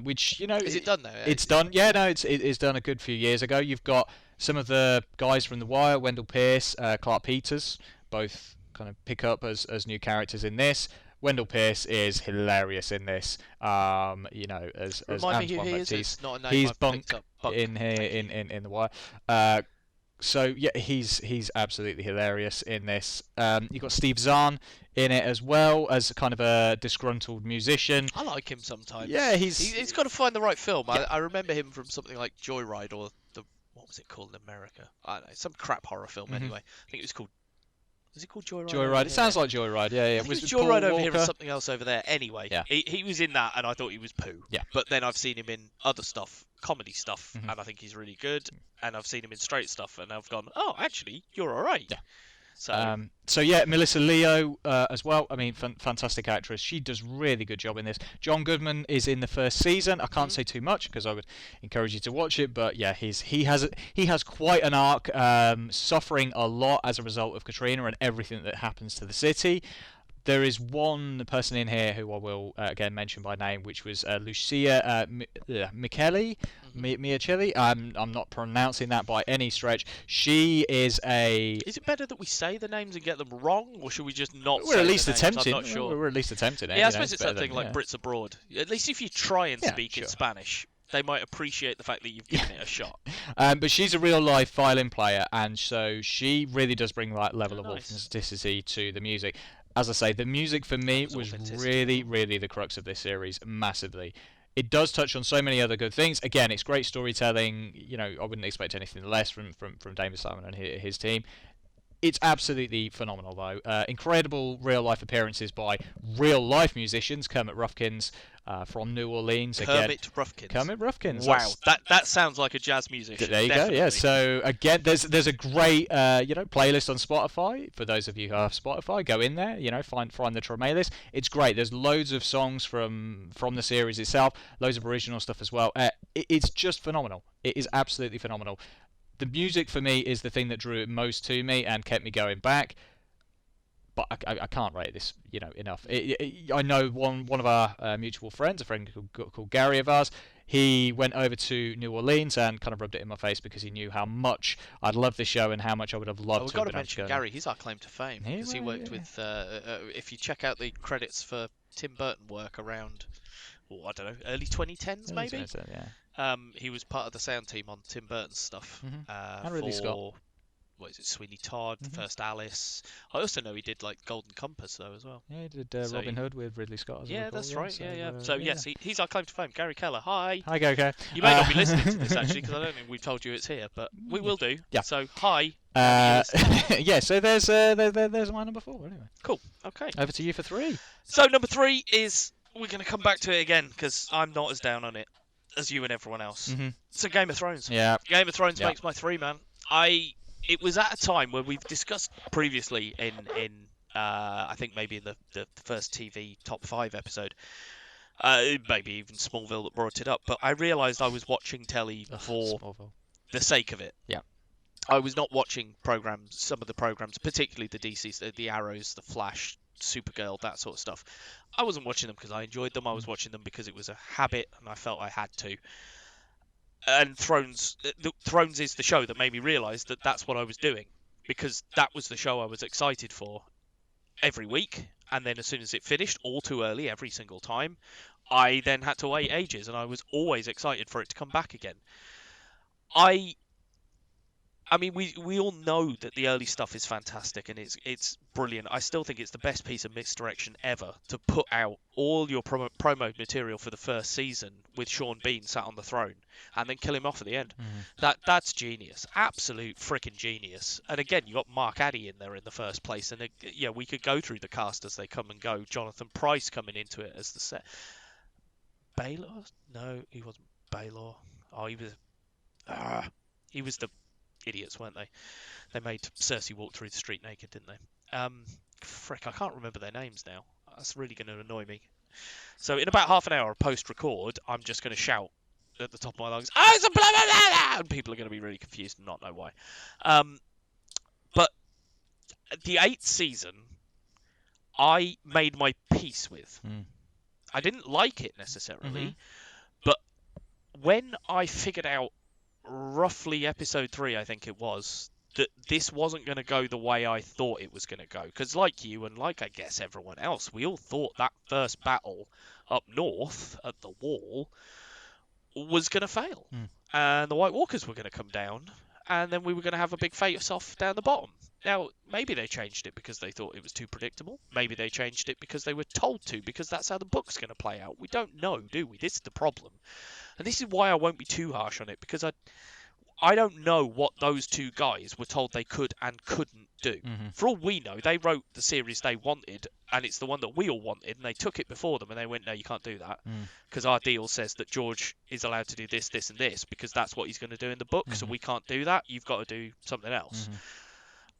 which is it done now? It's done. Yeah, no, it's done a good few years ago. You've got some of the guys from The Wire, Wendell Pierce, Clark Peters, both kind of pick up as new characters in this. Wendell Pierce is hilarious in this. As Remind me who Antoine he is. Baptiste. It's not a name He's I've Bunk picked up. Bunk. in here in The Wire. So yeah, he's absolutely hilarious in this. You've got Steve Zahn in it as well as kind of a disgruntled musician. I like him sometimes. Yeah, he's got to find the right film. Yeah. I remember him from something like Joyride or what was it called in America? I don't know, some crap horror film anyway. I think it was called. Was it called Joyride? Joyride. It sounds like Joyride. Yeah. It was Paul Joyride over here Walker? and something else over there. Anyway, Yeah. he was in that, and I thought he was poo. Yeah. But then I've seen him in other stuff, comedy stuff, and I think he's really good. And I've seen him in straight stuff, and I've gone, oh, actually, you're all right. Yeah. So yeah, Melissa Leo as well. I mean, fantastic actress. She does really good job in this. John Goodman is in the first season. I can't say too much because I would encourage you to watch it. But yeah, he has quite an arc, suffering a lot as a result of Katrina and everything that happens to the city. There is one person in here who I will again mention by name, which was Lucia Micheli. Miacheli. I'm not pronouncing that by any stretch. She is a. Is it better that we say the names and get them wrong, or should we just not? We're at least the names? attempting. I'm not sure. We're at least attempting it. Yeah, I suppose it's something like Brits abroad. At least if you try and Yeah, speak in sure. Spanish, they might appreciate the fact that you've given it a shot. But she's a real life violin player, and so she really does bring that level of Nice. authenticity to the music. As I say, the music for me It's was authenticity. really, really the crux of this series, massively. It does touch on so many other good things. Again, it's great storytelling. I wouldn't expect anything less from David Simon and his team. It's absolutely phenomenal, though. Incredible real-life appearances by real-life musicians. Kermit Ruffkins from New Orleans. Kermit Ruffkins. Kermit Ruffkins. Wow, that sounds like a jazz musician. There you definitely. go. Yeah. So again, there's a great playlist on Spotify for those of you who have Spotify. Go in there. Find the Treme list. It's great. There's loads of songs from the series itself. Loads of original stuff as well. It's just phenomenal. It is absolutely phenomenal. The music for me is the thing that drew it most to me and kept me going back. But I can't rate this, enough. I know one of our mutual friends, a friend called Gary of ours, he went over to New Orleans and kind of rubbed it in my face because he knew how much I'd love this show and how much I would have loved We've to got have to mention Gary. He's our claim to fame because he worked with. If you check out the credits for Tim Burton work around, I don't know, early 2010s maybe. Yeah. He was part of the sound team on Tim Burton's stuff. And Ridley Scott. what is it, Sweeney Todd, Mhm. First Alice. I also know he did like Golden Compass though as well. Yeah, he did So Robin Hood with Ridley Scott, as I Yeah, recall. that's right. So, Yeah. So yeah. yes, he's our claim to fame. Gary Keller. Hi. Hi, Go. You may not be listening to this actually, because I don't think we've told you it's here, but we will do. Yeah. So hi. now that you're listening. Yeah. So there's my number 4. Anyway, Cool. Okay. over to you for 3. So number 3 is, we're going to come back to it again because I'm not as down on it as you and everyone else. Mm-hmm. So Game of Thrones. Yeah. Game of Thrones Yeah. makes my 3, man. It was at a time where we've discussed previously in I think maybe in the first TV top 5 episode, maybe even Smallville that brought it up, but I realised I was watching telly for Smallville. the sake of it. Yeah. I was not watching some of the programs, particularly the DCs, the Arrows, the Flash, Supergirl, that sort of stuff. I wasn't watching them because I enjoyed them. I was watching them because it was a habit and I felt I had to. And Thrones is the show that made me realise that that's what I was doing, because that was the show I was excited for every week. And then as soon as it finished, all too early every single time, I then had to wait ages, and I was always excited for it to come back again. I mean, we all know that the early stuff is fantastic and it's brilliant. I still think it's the best piece of misdirection ever to put out all your promo material for the first season with Sean Bean sat on the throne and then kill him off at the end. That's genius, absolute freaking genius. And again, you got Mark Addy in there in the first place, and yeah, we could go through the cast as they come and go. Jonathan Pryce coming into it as the set. Baylor? No, he wasn't Baylor. Oh, he was the idiots, weren't they? They made Cersei walk through the street naked, didn't they? Frick, I can't remember their names now. That's really going to annoy me. So in about half an hour post-record, I'm just going to shout at the top of my lungs, "Oh, it's a blah, blah, blah, blah!" And people are going to be really confused and not know why. But the 8th season, I made my peace with. I didn't like it necessarily, but when I figured out roughly episode 3, I think it was, that this wasn't going to go the way I thought it was going to go. Because like you, and like I guess everyone else, we all thought that first battle up north at the wall was going to fail. And the White Walkers were going to come down, and then we were going to have a big face-off down the bottom. Now, maybe they changed it because they thought it was too predictable. Maybe they changed it because they were told to, because that's how the book's going to play out. We don't know, do we? This is the problem. And this is why I won't be too harsh on it, because I don't know what those two guys were told they could and couldn't do. For all we know, they wrote the series they wanted, and it's the one that we all wanted, and they took it before them, and they went, no, you can't do that, because our deal says that George is allowed to do this, this, and this, because that's what he's going to do in the book, so we can't do that. You've got to do something else.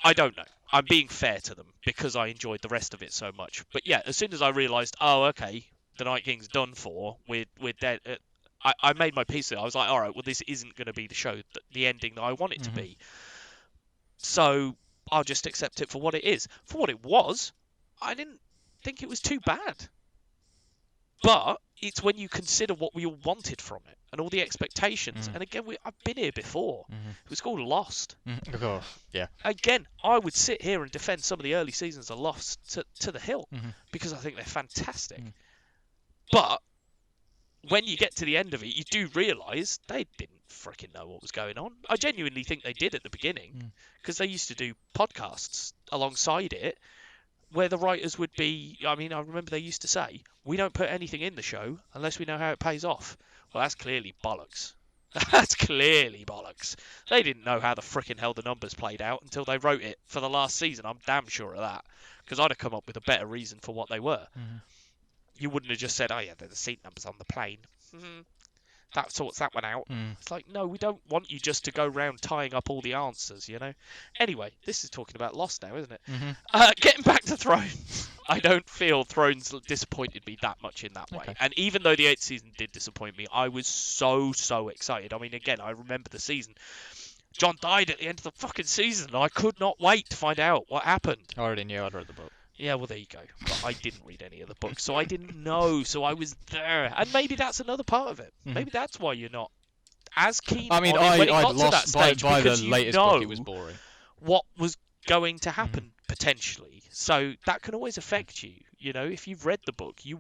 I don't know. I'm being fair to them, because I enjoyed the rest of it so much. But yeah, as soon as I realised, oh, okay, the Night King's done for, we're dead. I made my peace with it. I was like, all right, well, this isn't going to be the show, the ending that I want it to be. So I'll just accept it for what it is. For what it was, I didn't think it was too bad. But it's when you consider what we all wanted from it and all the expectations. And again, I've been here before. It was called Lost. Yeah. Again, I would sit here and defend some of the early seasons of Lost to the hill, because I think they're fantastic. But when you get to the end of it, you do realise they didn't freaking know what was going on. I genuinely think they did at the beginning, because they used to do podcasts alongside it, where the writers would be, I mean, I remember they used to say, we don't put anything in the show unless we know how it pays off. Well, that's clearly bollocks. That's clearly bollocks. They didn't know how the frickin' hell the numbers played out until they wrote it for the last season. I'm damn sure of that, because I'd have come up with a better reason for what they were. You wouldn't have just said, oh yeah, they're the seat numbers on the plane. That sorts that one out. It's like, no, we don't want you just to go round tying up all the answers, you know? Anyway, this is talking about Lost now, isn't it? Getting back to Thrones. I don't feel Thrones disappointed me that much in that way. Okay. And even though the 8th season did disappoint me, I was so excited. I mean, again, I remember the season. John died at the end of the fucking season, and I could not wait to find out what happened. I already knew. I'd read the book. Yeah, well, there you go. But I didn't read any of the books, so I didn't know. So I was there. And maybe that's another part of it. Maybe that's why you're not as keen I mean, on it when it I'd got to that lost stage, by the because you latest know book. It was boring. what was going to happen, potentially. So that can always affect you. You know, if you've read the book, you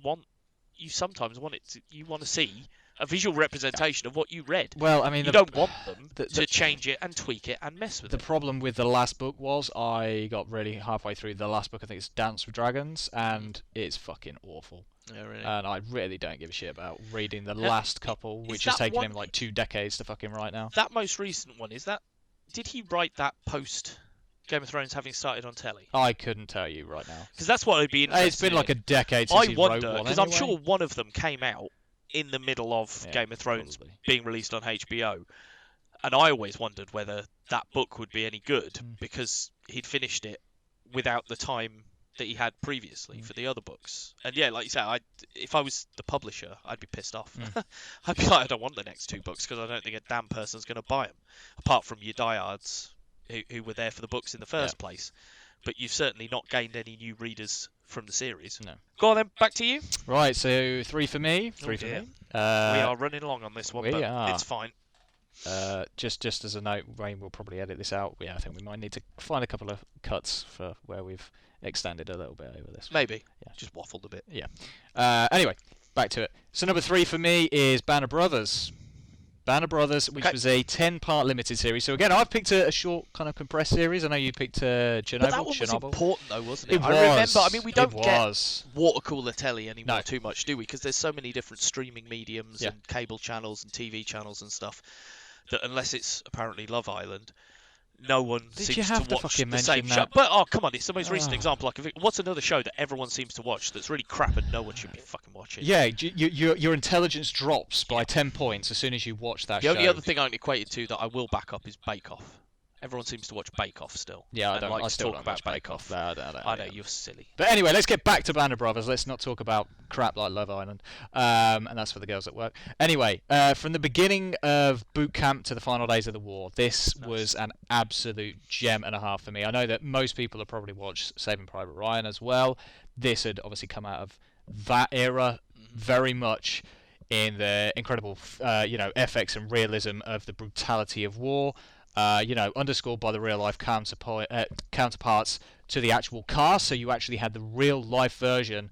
sometimes want it to, you want to see a visual representation of what you read. Well, I mean, You don't want them the- to change it and tweak it and mess with the it. problem with the last book was I got really halfway through the last book. I think it's Dance with Dragons, and it's fucking awful. Yeah, really. And I really don't give a shit about reading the Now, last couple, is which has that taken one- him like 2 decades to fucking write now. That most recent one, did he write that post Game of Thrones having started on telly? I couldn't tell you right now. Because that's what I'd be interested It's been in. like a decade since I he wonder, wrote one. because I'm anyway. sure one of them came out in the middle of Yeah, Game of Thrones probably. being released on HBO. And I always wondered whether that book would be any good Mm. because he'd finished it without the time that he had previously for the other books. And yeah, like you said, if I was the publisher, I'd be pissed off. I'd be like, I don't want the next 2 books because I don't think a damn person's going to buy them, apart from your diehards who were there for the books in the first place. But you've certainly not gained any new readers from the series. No. Go on then, back to you. Right, so 3 for me. 3 Oh, for dear. me. We are running along on this one, we but are. it's fine. Just as a note, Wayne will probably edit this out. Yeah, I think we might need to find a couple of cuts for where we've extended a little bit over this. Maybe. Yeah. Just waffled a bit. Yeah. Anyway, back to it. So number 3 for me is Band of Brothers. Band of Brothers, which was a 10-part limited series. So again, I've picked a short kind of compressed series. I know you picked Chernobyl. But that one was important though, wasn't it? It I was. remember. I mean, we don't It get was. water cooler telly anymore No. too much, do we? Because there's so many different streaming mediums Yeah. and cable channels and TV channels and stuff that unless it's apparently Love Island, no one Did seems you have to watch fucking the same mention show. that? But oh, come on, it's the most recent Oh. example. Like, what's another show that everyone seems to watch that's really crap and no one should be fucking watching? Yeah, your intelligence drops by 10 points as soon as you watch that The show. only other thing I can equate it to that I will back up is Bake Off. Everyone seems to watch Bake Off still. Yeah, I and don't. likes I to still talk don't about watch Bake Bake Off. Off. I know, you're silly. But anyway, let's get back to Band of Brothers. Let's not talk about crap like Love Island. And that's for the girls at work. Anyway, from the beginning of boot camp to the final days of the war, this was an absolute gem and a half for me. I know that most people have probably watched Saving Private Ryan as well. This had obviously come out of that era very much in the incredible, FX and realism of the brutality of war. Underscored by the real-life counterparts to the actual cast, so you actually had the real-life version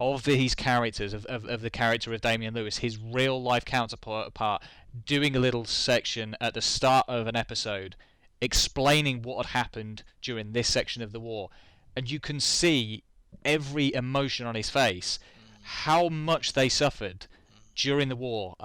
of these characters, of the character of Damian Lewis, his real-life counterpart, doing a little section at the start of an episode, explaining what had happened during this section of the war, and you can see every emotion on his face, how much they suffered during the war.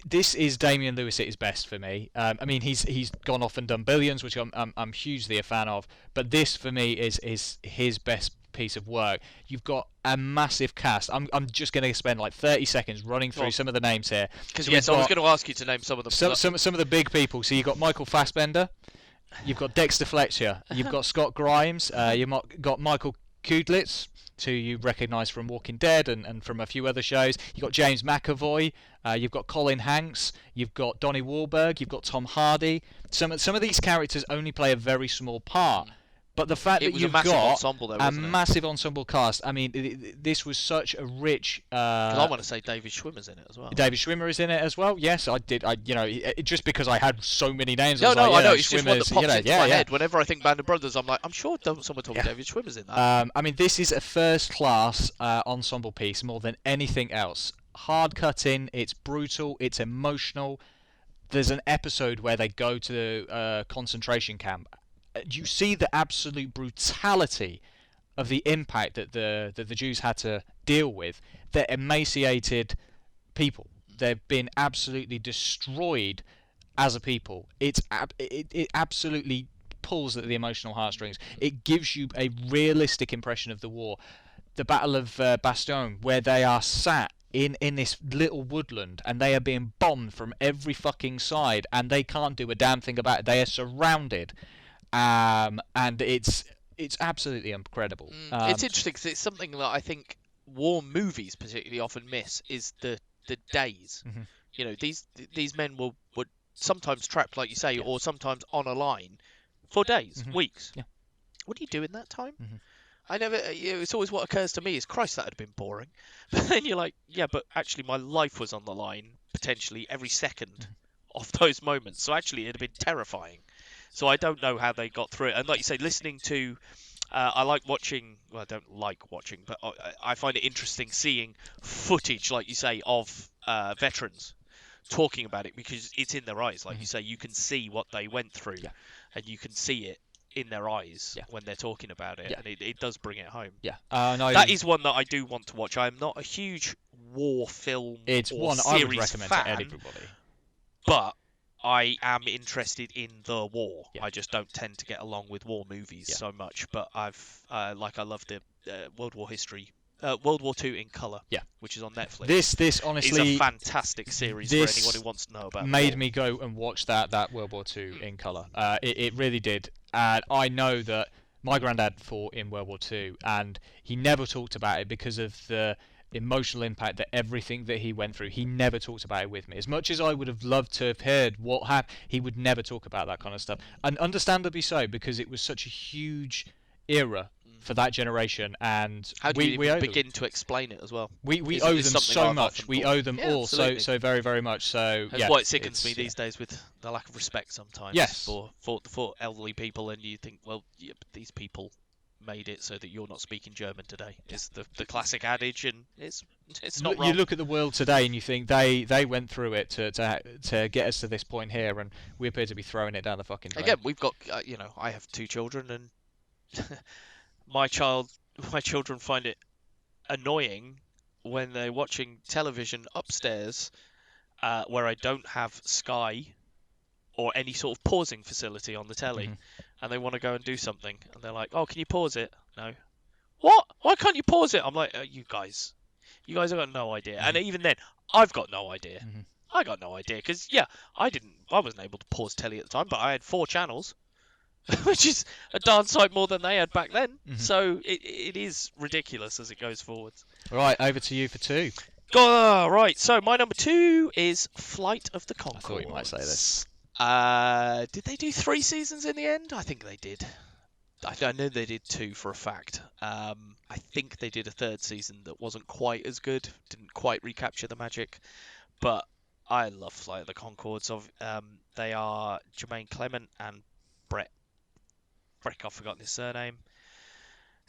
This is Damian Lewis at his best for me. I mean, he's gone off and done Billions, which I'm hugely a fan of. But this for me is his best piece of work. You've got a massive cast. I'm just going to spend like 30 seconds running through some of the names here. Because So yes, we've I was got going to ask you to name some of them. some of the big people. So you've got Michael Fassbender, you've got Dexter Fletcher, you've got Scott Grimes, you've got Michael Kudlitz, who you recognise from Walking Dead and from a few other shows. You've got James McAvoy, you've got Colin Hanks, you've got Donnie Wahlberg, you've got Tom Hardy. Some of these characters only play a very small part. But the fact that you've got a massive ensemble cast, I mean, this was such a rich. Because I want to say David Schwimmer's in it as well. David Schwimmer is in it as well. Yes, I did. Just because I had so many names. No, I know. It's just one that pops into my head. Whenever I think Band of Brothers, I'm like, I'm sure someone told me David Schwimmer's in that. I mean, this is a first-class ensemble piece more than anything else. Hard cutting. It's brutal. It's emotional. There's an episode where they go to a concentration camp. You see the absolute brutality of the impact that the Jews had to deal with. They're emaciated people. They've been absolutely destroyed as a people. It absolutely pulls at the emotional heartstrings. It gives you a realistic impression of the war. The Battle of Bastogne, where they are sat in this little woodland and they are being bombed from every fucking side and they can't do a damn thing about it. They are surrounded. And it's absolutely incredible. It's interesting because it's something that I think war movies particularly often miss is the days. Mm-hmm. You know, these men were sometimes trapped, like you say, or sometimes on a line for days, weeks. Yeah. What do you do in that time? Mm-hmm. I never. It's always what occurs to me is, Christ, that had been boring. But then you're like, yeah, but actually my life was on the line potentially every second of those moments. So actually it'd have been terrifying. So I don't know how they got through it. And like you say, listening to I like watching. Well, I don't like watching, but I find it interesting seeing footage, like you say, of veterans talking about it because it's in their eyes. Like you say, you can see what they went through, Yeah. and you can see it in their eyes Yeah. when they're talking about it, Yeah. and it does bring it home. Yeah. No, That is one that I do want to watch. I'm not a huge war film it's or one series I would recommend fan, to everybody. but I am interested in the war. Yeah. I just don't tend to get along with war movies so much. But I love the World War history, World War II in color, which is on Netflix. This honestly is a fantastic series for anyone who wants to know about. Made me go and watch that World War II in color. It really did, and I know that my granddad fought in World War II, and he never talked about it because of the emotional impact that everything that he went through. He never talked about it with me. As much as I would have loved to have heard what happened, he would never talk about that kind of stuff, and understandably so, because it was such a huge era for that generation, and how do you even begin to explain it as well? We owe them so much. We owe them all so very, very much. So that's why it sickens me these days with the lack of respect sometimes for elderly people, and you think, well, yeah, but these people made it so that you're not speaking German today. Is the classic adage, and it's not wrong. You look at the world today and you think they went through it to get us to this point here, and we appear to be throwing it down the fucking drain. Again, we've got I have 2 children, and my children find it annoying when they're watching television upstairs where I don't have Sky or any sort of pausing facility on the telly, and they want to go and do something, and they're like, "Oh, can you pause it?" No. What? Why can't you pause it? I'm like, you guys have got no idea. And even then, I've got no idea. I got no idea because I wasn't able to pause telly at the time, but I had 4 channels. Which is a darn sight more than they had back then. So it is ridiculous as it goes forwards. Right, over to you for 2. Right, so my number 2 is Flight of the Conchords. I thought you might say this. Did they do 3 seasons in the end? I think they did. I know they did 2 for a fact. I think they did a 3rd season that wasn't quite as good. Didn't quite recapture the magic. But I love Flight of the Conchords. They are Jermaine Clement and Brett. I've forgotten his surname.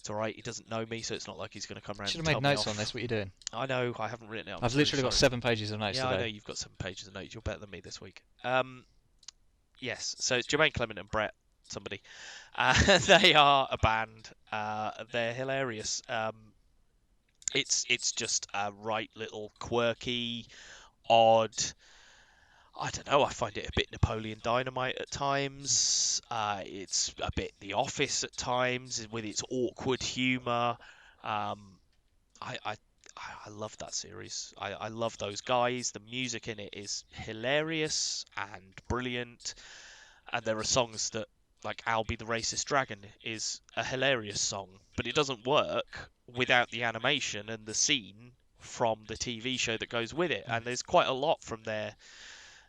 It's alright, he doesn't know me, so it's not like he's going to come around and tell me off. Should have made notes on this, what are you doing? I know, I haven't written it up. I've literally got 7 pages of notes today. I know, you've got 7 pages of notes. You're better than me this week. Yes, so it's Jermaine Clement and Brett, somebody. They are a band. They're hilarious. It's just a right little quirky, odd... I don't know, I find it a bit Napoleon Dynamite at times. It's a bit The Office at times with its awkward humour. I love that series. I love those guys. The music in it is hilarious and brilliant. And there are songs that, like I'll Be the Racist Dragon is a hilarious song, but it doesn't work without the animation and the scene from the TV show that goes with it. And there's quite a lot from their...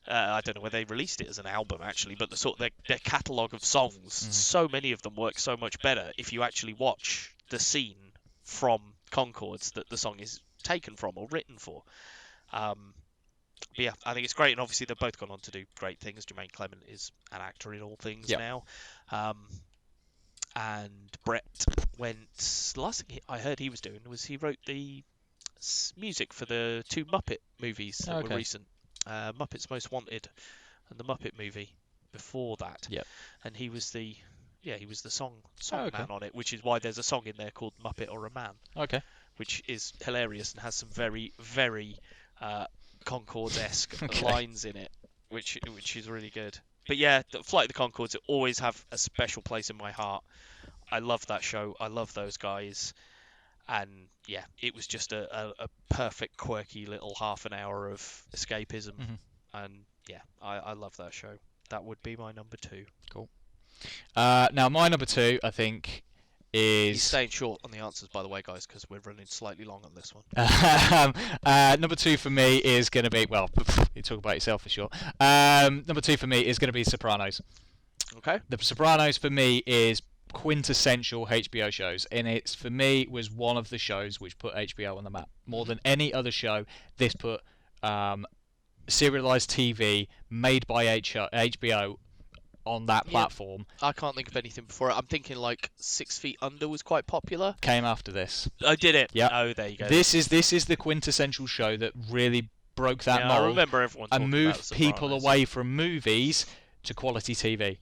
I don't know whether they released it as an album actually, but their catalogue of songs, so many of them work so much better if you actually watch the scene from Conchords that the song is taken from or written for. But yeah, I think it's great, and obviously they've both gone on to do great things. Jermaine Clement is an actor in all things now. And Brett went... Last thing I heard he was doing was he wrote the music for the 2 Muppet movies that were recent. Muppets Most Wanted and the Muppet movie before that. And he was the song man on it, which is why there's a song in there called Muppet or a Man. Which is hilarious and has some very, very Conchords-esque lines in it, which is really good. But yeah, Flight of the Conchords always have a special place in my heart. I love that show. I love those guys. And yeah, it was just a perfect, quirky little half an hour of escapism. And yeah, I love that show. That would be my number 2. Cool. Now, my number 2, I think, is... He's staying short on the answers, by the way, guys, because we're running slightly long on this one. Number 2 for me is going to be... Well, you talk about yourself for sure. Number 2 for me is going to be Sopranos. Okay. The Sopranos, for me, is quintessential HBO shows, and it's, for me, was one of the shows which put HBO on the map more than any other show. This put serialized TV made by HBO on that Yeah. platform. I can't think of anything before it. I'm thinking like 6 Feet Under was quite popular. Came after this. Oh, did it? Yeah. Oh, there you go. This is the quintessential show that really broke that Yeah, mold I remember everyone talking and about moved The people Sopranos. away from movies to quality TV.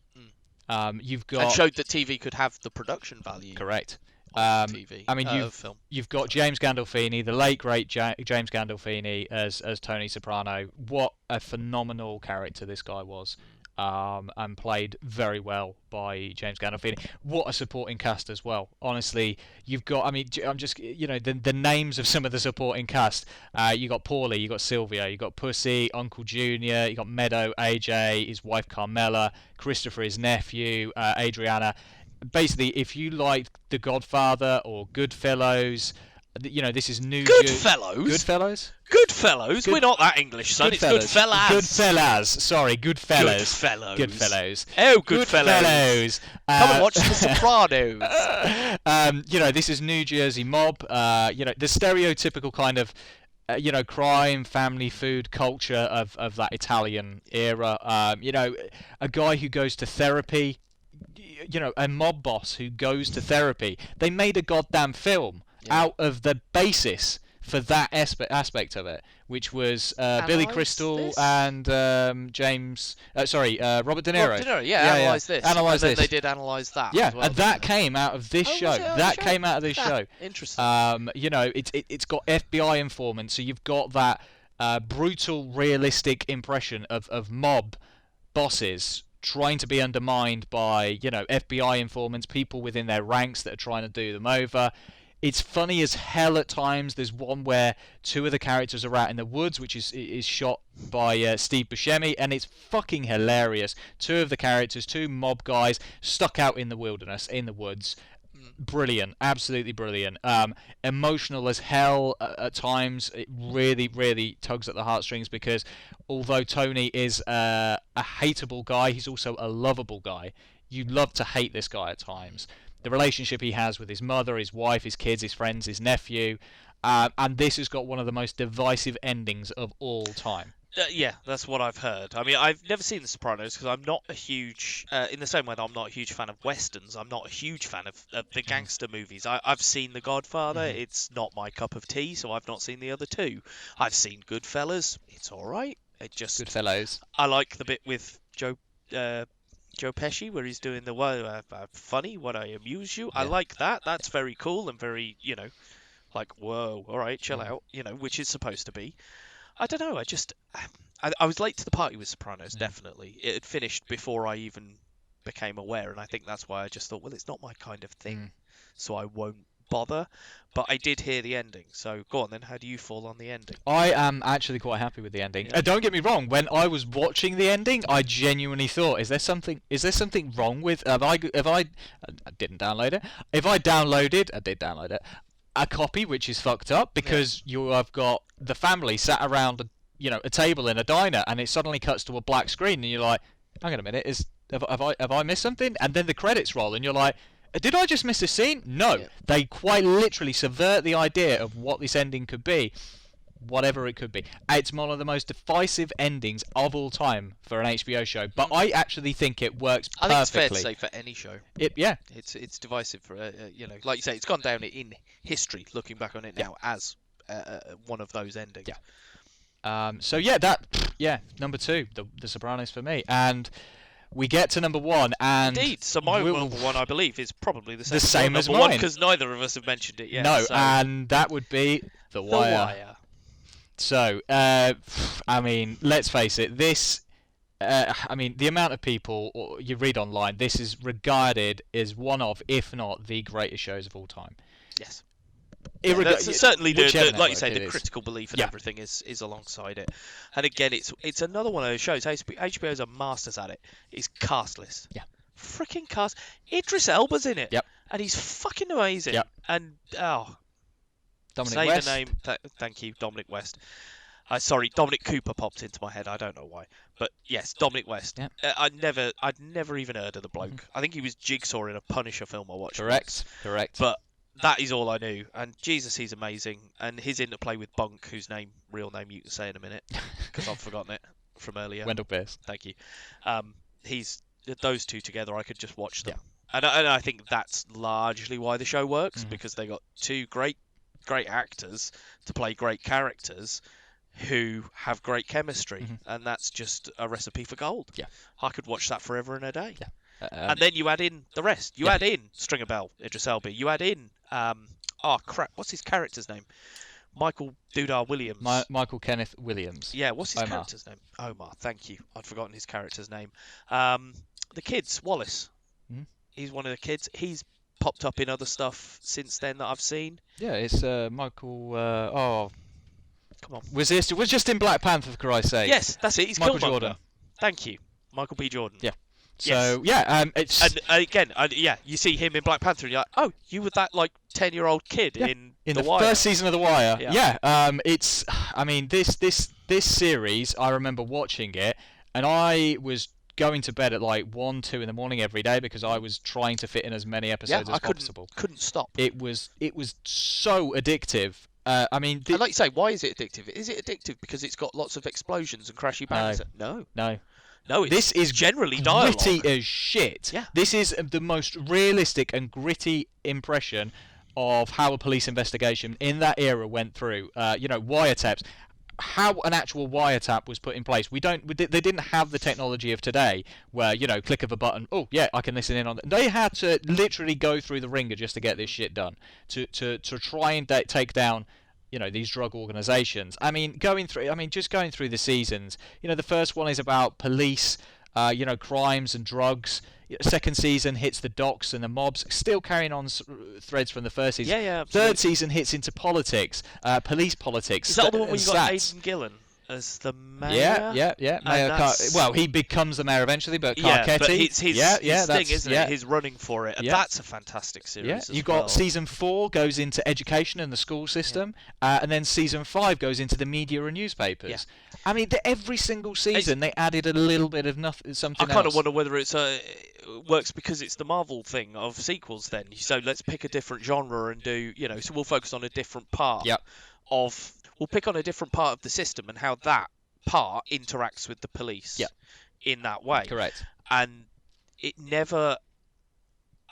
You've got And showed that TV could have the production value. correct. Of TV. I mean, of film. you've got James Gandolfini, the late great James Gandolfini as Tony Soprano. What a phenomenal character this guy was, and played very well by James Gandolfini. What a supporting cast as well. Honestly, you've got. I mean, I'm just the names of some of the supporting cast. You got Paulie, you got Sylvia, you got Pussy, Uncle Junior, you got Meadow, AJ, his wife Carmela, Christopher, his nephew, Adriana. Basically, if you like The Godfather or Goodfellas, this is new. Goodfellas? Goodfellas? Goodfellas? We're not that English, son. It's Goodfellas. Goodfellas. Sorry, Goodfellas. Goodfellas. Goodfellas. Oh, Goodfellas. Come and watch The Sopranos. This is New Jersey mob. The stereotypical kind of crime, family, food, culture of that Italian era. A guy who goes to therapy. A mob boss who goes to therapy. They made a goddamn film out of the basis for that aspect of it, which was Billy Crystal and Robert De Niro. Robert De Niro, analyse this. Analyse and this. then they did analyse that. Yeah, as well, and that came out of this show. That came out of this show. Interesting. It's got FBI informants, so you've got that brutal, realistic impression of mob bosses trying to be undermined by FBI informants, people within their ranks that are trying to do them over. It's funny as hell at times. There's one where two of the characters are out in the woods, which is shot by Steve Buscemi, and it's fucking hilarious. Two of the characters, two mob guys, stuck out in the wilderness, in the woods. Brilliant, absolutely brilliant. Emotional as hell at times. It really, really tugs at the heartstrings because although Tony is a hateable guy, he's also a lovable guy. You love to hate this guy at times. The relationship he has with his mother, his wife, his kids, his friends, his nephew, and this has got one of the most divisive endings of all time. Yeah, that's what I've heard. I mean, I've never seen The Sopranos because I'm not a huge, in the same way that I'm not a huge fan of westerns, I'm not a huge fan of the gangster movies. I've seen The Godfather. It's not my cup of tea, so I've not seen the other two. I've seen Goodfellas. It's all right. Goodfellas. I like the bit with Joe Pesci where he's doing the funny, what I amuse you. Yeah. I like that. That's very cool and very, like, whoa, all right, chill out, which is supposed to be. I don't know. I was late to the party with Sopranos, definitely. It had finished before I even became aware, and I think that's why I just thought, well, it's not my kind of thing, so I won't bother. But I did hear the ending, so go on then. How do you fall on the ending? I am actually quite happy with the ending. Yeah. Don't get me wrong. When I was watching the ending, I genuinely thought, is there something wrong with? I didn't download it. If I did download it. A copy which is fucked up because you have got the family sat around a table in a diner and it suddenly cuts to a black screen and you're like, hang on a minute, have I missed something? And then the credits roll and you're like, did I just miss a scene? No, they quite literally subvert the idea of what this ending could be, whatever it could be. It's one of the most divisive endings of all time for an HBO show, but I actually think it works perfectly. I think it's fair to say for any show. It's divisive for like you say, it's gone down in history. Looking back on it now as one of those endings. Number two, the Sopranos for me, and we get to number one, and indeed. So my number one, I believe, is probably the same. The same as mine, mine, because neither of us have mentioned it yet. No, so. And that would be The Wire. The Wire. So, I mean, let's face it. This, the amount of people you read online, this is regarded as one of, if not the greatest shows of all time. Yes. Certainly, like you say, the critical belief and everything is alongside it. And again, it's another one of those shows. HBO's are masters at it. It's cast list. Yeah. Freaking cast. Idris Elba's in it. Yep. And he's fucking amazing. Yep. And Dominic say West. the name. Thank you, Dominic West. Sorry, Dominic Cooper popped into my head. I don't know why, but yes, Dominic West. Yep. I'd never even heard of the bloke. I think he was Jigsaw in a Punisher film I watched. Correct. But that is all I knew. And Jesus, he's amazing. And his interplay with Bunk, whose real name you can say in a minute, because I've forgotten it from earlier. Wendell Pierce. Thank you. He's those two together, I could just watch them. And I think that's largely why the show works, because they got two great actors to play great characters who have great chemistry, and that's just a recipe for gold. Yeah. I could watch that forever and a day. Yeah. And then you add in the rest. You add in Stringer Bell, Idris Elba. You add in what's his character's name? Michael Dudar Williams. Michael Kenneth Williams. Yeah, what's his Omar. character's name? Omar, thank you. I'd forgotten his character's name. The kids, Wallace. He's one of the kids. He's popped up in other stuff since then that I've seen. Yeah, it's Michael. Come on. Was just in Black Panther, for Christ's sake? Yes, that's it. He's Michael Killmonger. Jordan. Thank you, Michael B. Jordan. Yeah. Yes. So it's And again, you see him in Black Panther, and you're like, oh, you were that like 10-year-old kid in the Wire. first season of The Wire. Yeah. It's. I mean, this series. I remember watching it, and I was going to bed at like 1, 2 in the morning every day because I was trying to fit in as many episodes as possible. Couldn't stop. It was so addictive. I mean, and like you say, why is it addictive? Is it addictive because it's got lots of explosions and crashy bangs? No. No, this is generally dialogue. Gritty as shit. Yeah. This is the most realistic and gritty impression of how a police investigation in that era went through. Wiretaps. How an actual wiretap was put in place. They didn't have the technology of today, where click of a button. Oh yeah, I can listen in on that. They had to literally go through the ringer just to get this shit done. To try and take down these drug organizations. I mean, just going through the seasons, the first one is about police, crimes and drugs. Second season hits the docks and the mobs, still carrying on threads from the first season. Yeah, absolutely. Third season hits into politics, police politics. Is that the one where you got stats. Aidan Gillen as the mayor? Yeah. Mayor well, he becomes the mayor eventually, but Carcetti. But his thing, isn't it? He's running for it. And that's a fantastic series. Yeah, you got season 4 goes into education and the school system, and then season 5 goes into the media and newspapers. Yeah. I mean, every single season they added a little bit of something else. I kind of wonder whether it's works because it's the Marvel thing of sequels. Then, so let's pick a different genre and do so we'll focus on a different part of. We'll pick on a different part of the system and how that part interacts with the police in that way. Correct. And it never...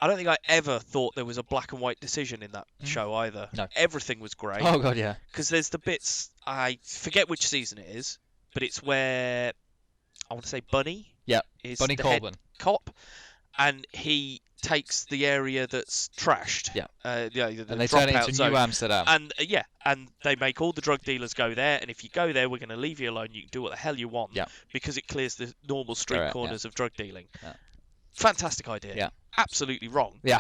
I don't think I ever thought there was a black and white decision in that show either. No. Everything was great. Oh, God, yeah. Because there's the bits... I forget which season it is, but it's where... I want to say Bunny. Yeah, is Bunny the Colburn. head cop. And he takes the area that's trashed. Yeah. And they turn it into New Amsterdam. And and they make all the drug dealers go there. And if you go there, we're going to leave you alone. You can do what the hell you want. Yeah. Because it clears the normal street corners of drug dealing. Yeah. Fantastic idea. Yeah. Absolutely wrong. Yeah.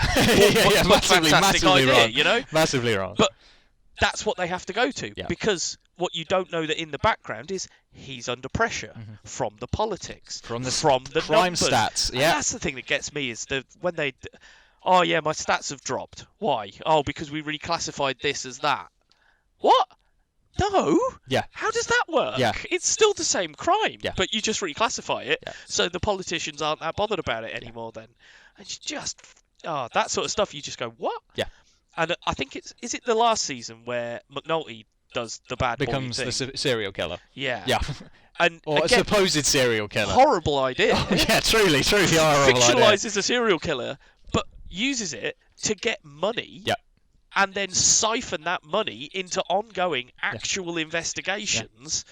Massively idea, wrong. Massively wrong. But that's what they have to go to. Yeah. Because what you don't know that in the background is he's under pressure from the politics, from the crime numbers. stats. Yeah. And that's the thing that gets me is when they, oh yeah, my stats have dropped. Why? Oh, because we reclassified this as that. What? No. Yeah. How does that work? Yeah. It's still the same crime, yeah. but you just reclassify it, yeah. so the politicians aren't that bothered about it anymore. Then, and you just, that sort of stuff. You just go, what? Yeah. And I think is it the last season where McNulty does the bad becomes boy the thing? serial killer. Yeah. Yeah. And or again, a supposed serial killer. Horrible idea. Oh, yeah, truly horrible Fictionalizes idea. a serial killer, but uses it to get money. Yeah. And then siphon that money into ongoing actual investigations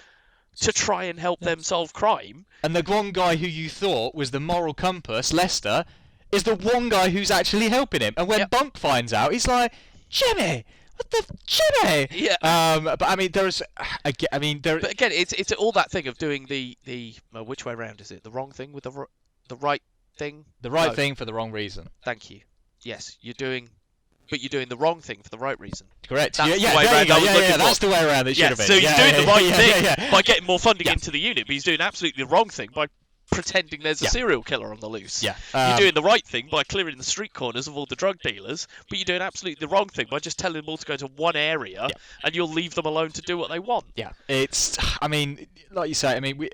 to try and help them solve crime. And the one guy who you thought was the moral compass, Lester, is the one guy who's actually helping him. And when Bunk finds out, he's like, Jimmy! What the Jimmy? Yeah. But I mean, there. But again, it's all that thing of doing the which way round is it? The wrong thing with the right thing. The right thing for the wrong reason. Thank you. Yes, you're doing the wrong thing for the right reason. Correct. That's the way round I was looking for. That's the way around it should have been. So he's doing the right thing by getting more funding into the unit, but he's doing absolutely the wrong thing by pretending there's a serial killer on the loose. Yeah. You're doing the right thing by clearing the street corners of all the drug dealers, but you're doing absolutely the wrong thing by just telling them all to go to one area and you'll leave them alone to do what they want. Yeah. It's, I mean, like you say, I mean,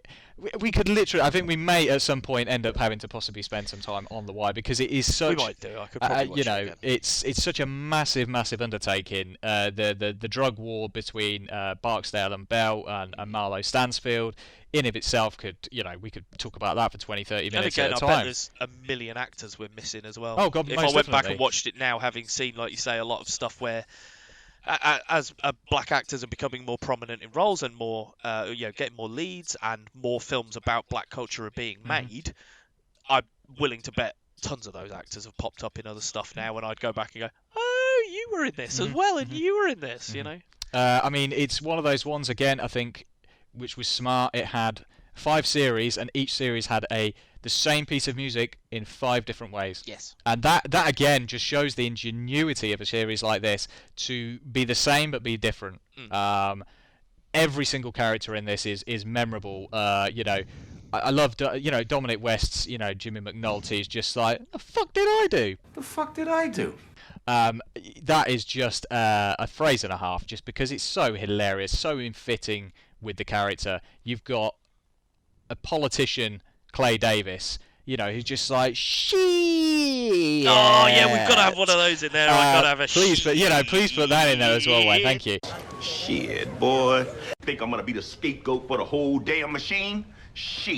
we could literally. I think we may at some point end up having to possibly spend some time on The Wire because it is such. We might do. I could probably watch it again. It's such a massive undertaking. The drug war between Barksdale and Bell and Marlowe Stansfield in of itself could, we could talk about that for 20, 30 minutes and again, at a time. I bet there's a million actors we're missing as well. Oh God, if most I went back definitely. and watched it now, having seen, like you say, a lot of stuff where, as black actors are becoming more prominent in roles and more, getting more leads and more films about black culture are being made, I'm willing to bet tons of those actors have popped up in other stuff now, and I'd go back and go, oh, you were in this as well, and you were in this, you know. I mean, it's one of those ones again. I think, which was smart. It had 5 series, and each series had the same piece of music in 5 different ways. Yes. And that again just shows the ingenuity of a series like this to be the same but be different. Every single character in this is memorable. I love Dominic West's Jimmy McNulty is just like, the fuck did I do? The fuck did I do? That is just a phrase and a half, just because it's so hilarious, so in-fitting with the character. You've got a politician, Clay Davis, who's just like, shit. Oh yeah, we've got to have one of those in there. I've got to have a please put that in there as well, Wayne. Thank you. Shit, boy. Think I'm gonna be the scapegoat for the whole damn machine? Shit.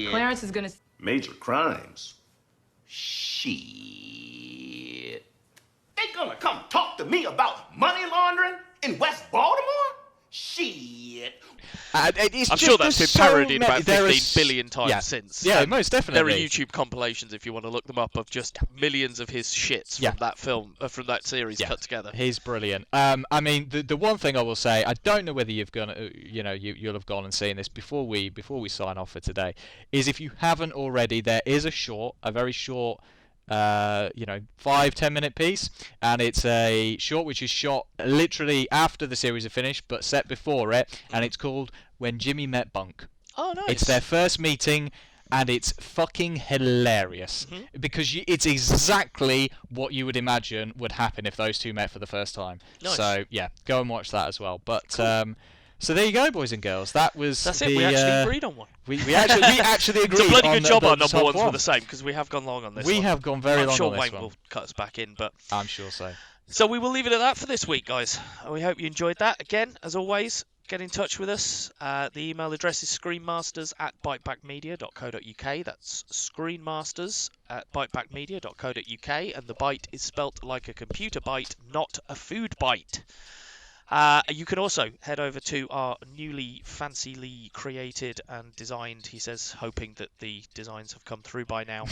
Clarence is gonna... Major crimes. Shit. They gonna come talk to me about money laundering in West Baltimore? Shit. I'm sure that's been parodied about 15 billion times since. Yeah, most definitely. There are YouTube compilations, if you want to look them up, of just millions of his shits from that film, from that series cut together. He's brilliant. I mean, the one thing I will say, I don't know whether you've gone, you'll have gone and seen this before we sign off for today, is if you haven't already, there is a very short 5-10 minute piece, and it's a short which is shot literally after the series is finished but set before it, and it's called When Jimmy Met Bunk. Oh, nice. It's their first meeting, and it's fucking hilarious because it's exactly what you would imagine would happen if those two met for the first time. Nice. So yeah, go and watch that as well. But cool. So there you go, boys and girls. That's it. We actually agreed on one. We actually agreed. It's a bloody on good job the our number top ones one. were the same, because we have gone long on this. We have gone very long on this one. I'm sure Wayne will cut us back in, but I'm sure so. So we will leave it at that for this week, guys. We hope you enjoyed that. Again, as always, get in touch with us. The email address is screenmasters@bytebackmedia.co.uk. That's screenmasters@bytebackmedia.co.uk, and the byte is spelt like a computer byte, not a food byte. You can also head over to our newly fancily created and designed, he says, hoping that the designs have come through by now,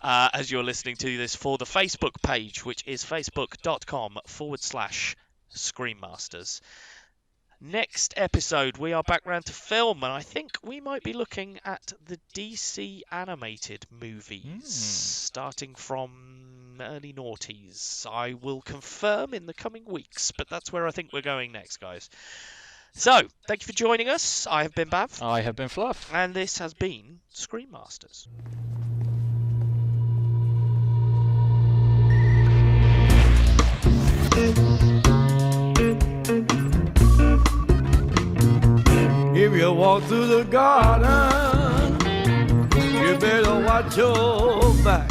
as you're listening to this, for the Facebook page, which is facebook.com/Screenmasters. Next episode, we are back round to film, and I think we might be looking at the DC animated movies, starting from early noughties. I will confirm in the coming weeks, but that's where I think we're going next, guys. So, thank you for joining us. I have been Bav. I have been Fluff. And this has been Screenmasters. If you walk through the garden, you better watch your back.